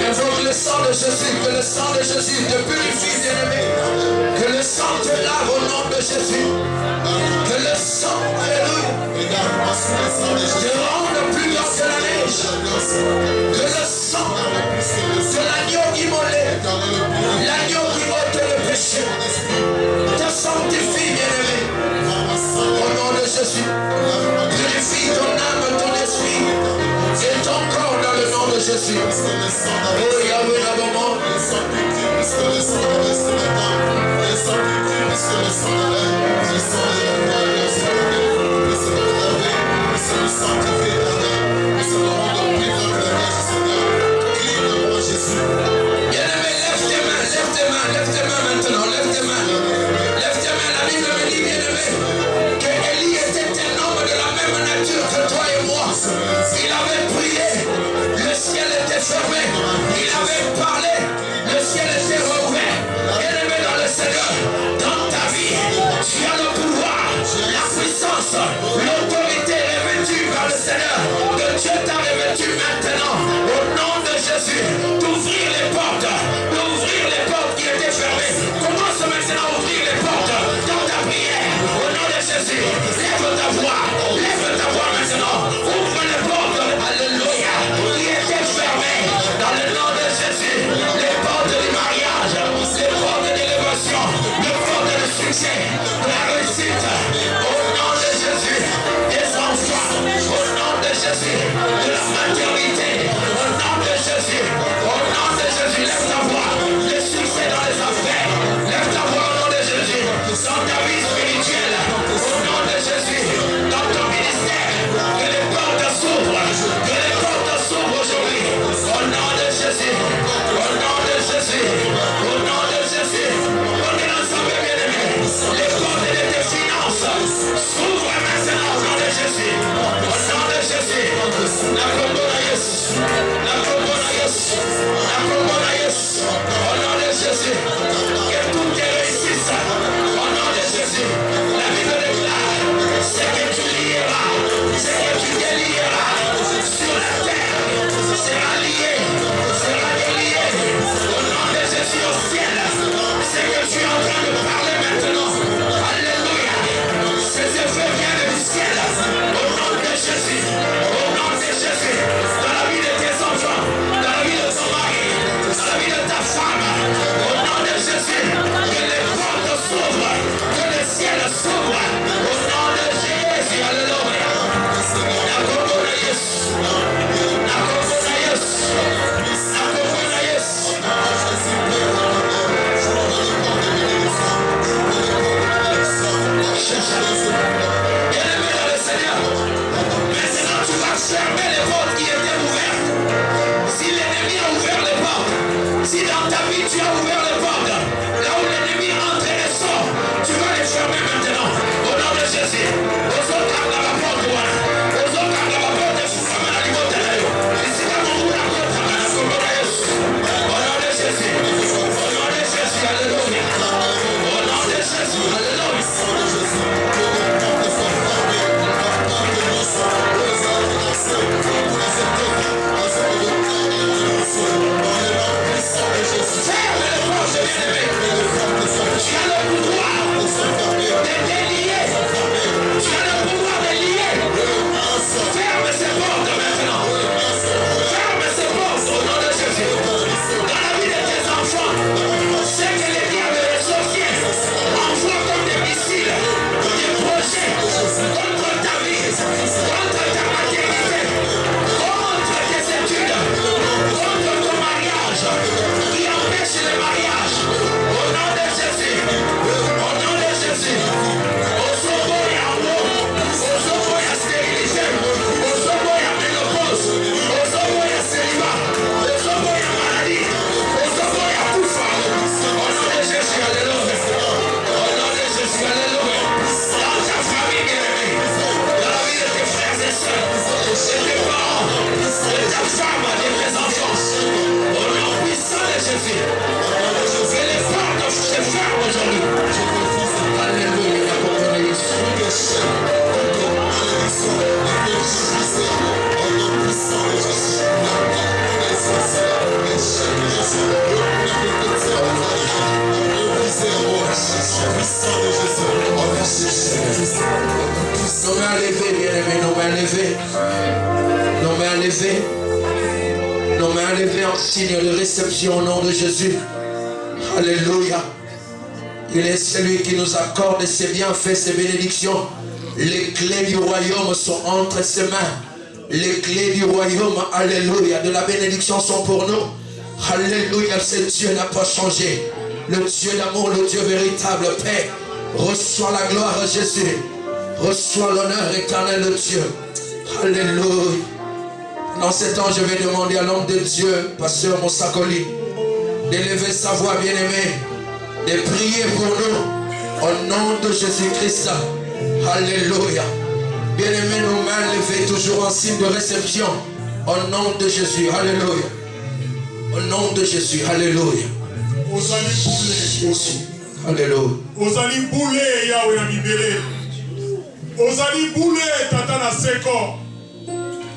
Invoque le sang de Jésus, que le sang de Jésus te purifie, bien-aimé. Que le sang te lave au nom de Jésus. Que le sang, alléluia, te rende plus blanc que la neige. Que le sang de l'agneau immolé, l'agneau qui ôte le péché, te sanctifie, bien-aimé. Au nom de Jésus, purifie ton âme, ton esprit et ton corps dans le nom de Jésus. Oh Yahweh, d'abord. Bien-aimé, lève tes mains maintenant, lève tes mains. Lève tes mains, la Bible me dit, bien-aimé, que Élie était un homme de la même nature que toi et moi. Il avait prié, le ciel était fermé. Il avait parlé, le ciel était rouvert. Bien-aimé dans le Seigneur, dans ta vie, tu as le pouvoir, la puissance, l'autorité revêtue par le Seigneur, que Dieu t'a revêtue maintenant, au nom de Jésus, d'ouvrir les portes qui étaient fermées. Commence maintenant à ouvrir les portes dans ta prière, au nom de Jésus. Lève ta voix maintenant, ouvre les portes, alléluia, qui étaient fermées, dans le nom de Jésus. Les portes du mariage, les portes d'élévation, les portes de succès, de la réussite, au nom de Jésus. Des enfants, au nom de Jésus, de la maternité, au nom de Jésus, au nom de Jésus. Lève ta voix, le succès dans les affaires, lève ta voix au nom de Jésus, dans ta vie spirituelle, au nom de Jésus, dans ton ministère, que les portes s'ouvrent, aujourd'hui, au nom de Jésus, au nom de Jésus, au nom de Jésus. On est ensemble, bien-aimés, les portes de tes finances s'ouvrent maintenant au nom de Jésus, au nom de Jésus. La Combonayes, au nom de Jésus, que tout te réussisse, au nom de Jésus. La Bible déclare, c'est que tu lieras, c'est que tu délieras sur la terre, sera lié, sera délié, au nom de Jésus au ciel. C'est que tu es en train de parler maintenant, alléluia. Ces effets viennent du ciel, au nom de Jésus, au nom de Jésus, dans la vie de tes enfants, dans la vie de ton mari, dans la vie de ta femme, au nom de Jésus, que les portes s'ouvrent, que le ciel s'ouvre, au nom de Jésus, alléluia. La Combonayes, la Combonayes, la Combonayes. Bien-aimé dans le Seigneur, maintenant tu vas fermer les portes qui étaient ouvertes. Si l'ennemi a ouvert les portes, si dans ta vie tu as ouvert les portes, là où l'ennemi entre et sort, tu vas les fermer maintenant. Au nom de Jésus. Aux autres cartes de la porte, aux autres cartes de la porte, je suis à la liberté. Ici, dans mon bout, la porte, au nom de Jésus. Au nom de Jésus, alléluia. Au nom de Jésus, alléluia. Ferme les portes, bien-aimé. Tu as le pouvoir de délier. Tu as le pouvoir de lier. Ferme ces portes maintenant. Ferme ces portes au nom de Jésus. Dans la vie de tes enfants, c'est que les diables et les sorciers envoient comme des missiles, des projets contre ta vie, contre ta maternité, contre tes études, contre ton mariage, qui empêche le mariage. Au nom de Jésus, au nom de Jésus, au sobo et en haut, au sobo et à stérilité, au sobo et à ménopause, au sobo et à célibat, au sobo et à maladie, au sobo et à coufa. Au nom de Jésus, alléluia. Au nom de Jésus, alléluia. Dans ta famille, bien-aimée, dans la vie de tes frères et sœurs, de tes parents, de ta femme, de tes enfants, au nom puissant de Jésus, que les portes se ferment aujourd'hui. Alléluia. Nos mains levées, bien-aimés, nos mains levées. Nos mains levées. Nos mains levées en signe de réception au nom de Jésus. Alléluia. Il est celui qui nous accorde ses bienfaits, ses bénédictions. Les clés du royaume sont entre ses mains. Les clés du royaume, alléluia, de la bénédiction sont pour nous. Alléluia, ce Dieu n'a pas changé. Le Dieu d'amour, le Dieu véritable, paix. Reçois la gloire, Jésus. Reçois l'honneur éternel de Dieu. Alléluia. Dans ce temps, je vais demander à l'homme de Dieu, pasteur Moussakoli, d'élever sa voix, bien-aimée, de prier pour nous, au nom de Jésus-Christ. Alléluia. Bien-aimés, nos mains levées, toujours en signe de réception, au nom de Jésus. Alléluia. Au nom de Jésus. Alléluia. Jésus. Alléluia. Ozali boule Yahweh na bibele. Ozali boule tata na seko.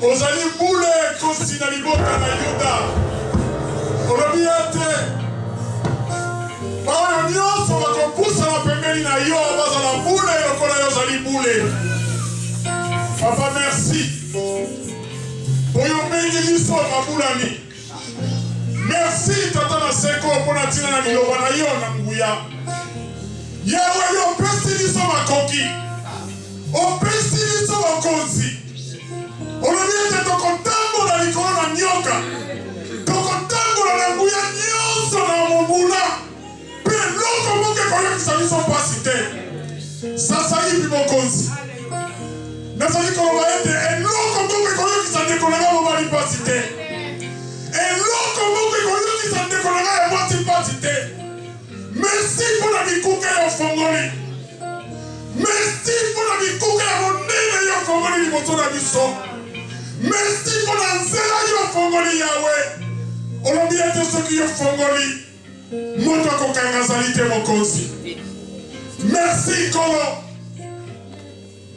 Ozali boule kosi na libota na Yuda. Olobi ete baoyo nyonso bakopusa na pembeni na yo bazala boule lokola yo ozali boule. Papa, merci. Boyombeli biso mabulani. Merci tata na seko pona tina na liloba na yo na nguya. Yahweh yo pesi biso makoki. Opesi biso makonzi. Olobi ete tokotambola likolo na nyoka. Tokotambola na nguya nyonso na mobula. Pe loko moke koyokisa biso pasi te. Sasa hivi mokonzi. Nazali koloba ete eloko moke koyokisa ndeko na nga mobali pasi te. Eloko moke koyokisa ndeko na nga ya mwasi pasi te. Merci pour la bikuke ya fongoli. Merci pour la bikuke ya monene ya fongoli liboso na biso. Merci pour la nzela ya fongoli Yahweh. Olobi ete soki ya fongoli moto akokanga azali te mokonzi. Merci kolo.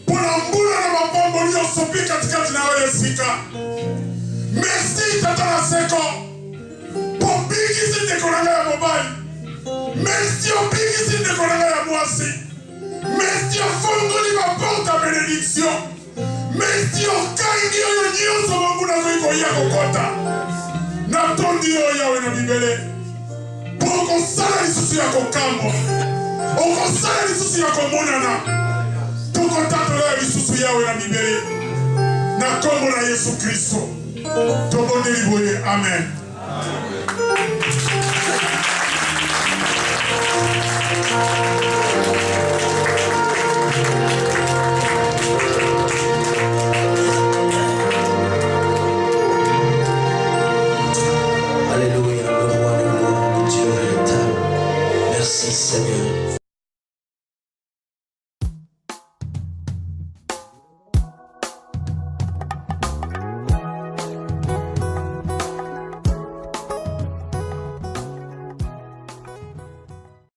Pour la mbula na mapambo nyonso mpe katikati na yo esika. Merci tata na seko. Po bikisi ndeko na nga ya mobali. Merci obikisi ndeko na nga ya mwasi. Merci ofongoli baporte ya benediction. Merci okangi oyo nyonso monguna azali koya kokota. Natondi yo Yahweh na bibele. Po okosala lisusu ya kokambo. Okosala lisusu ya komonana. Tokotatola ya lisusu Yahweh na bibele. Na kombo na Yesu Kristo. Tobondeli boye. Amen. Amen.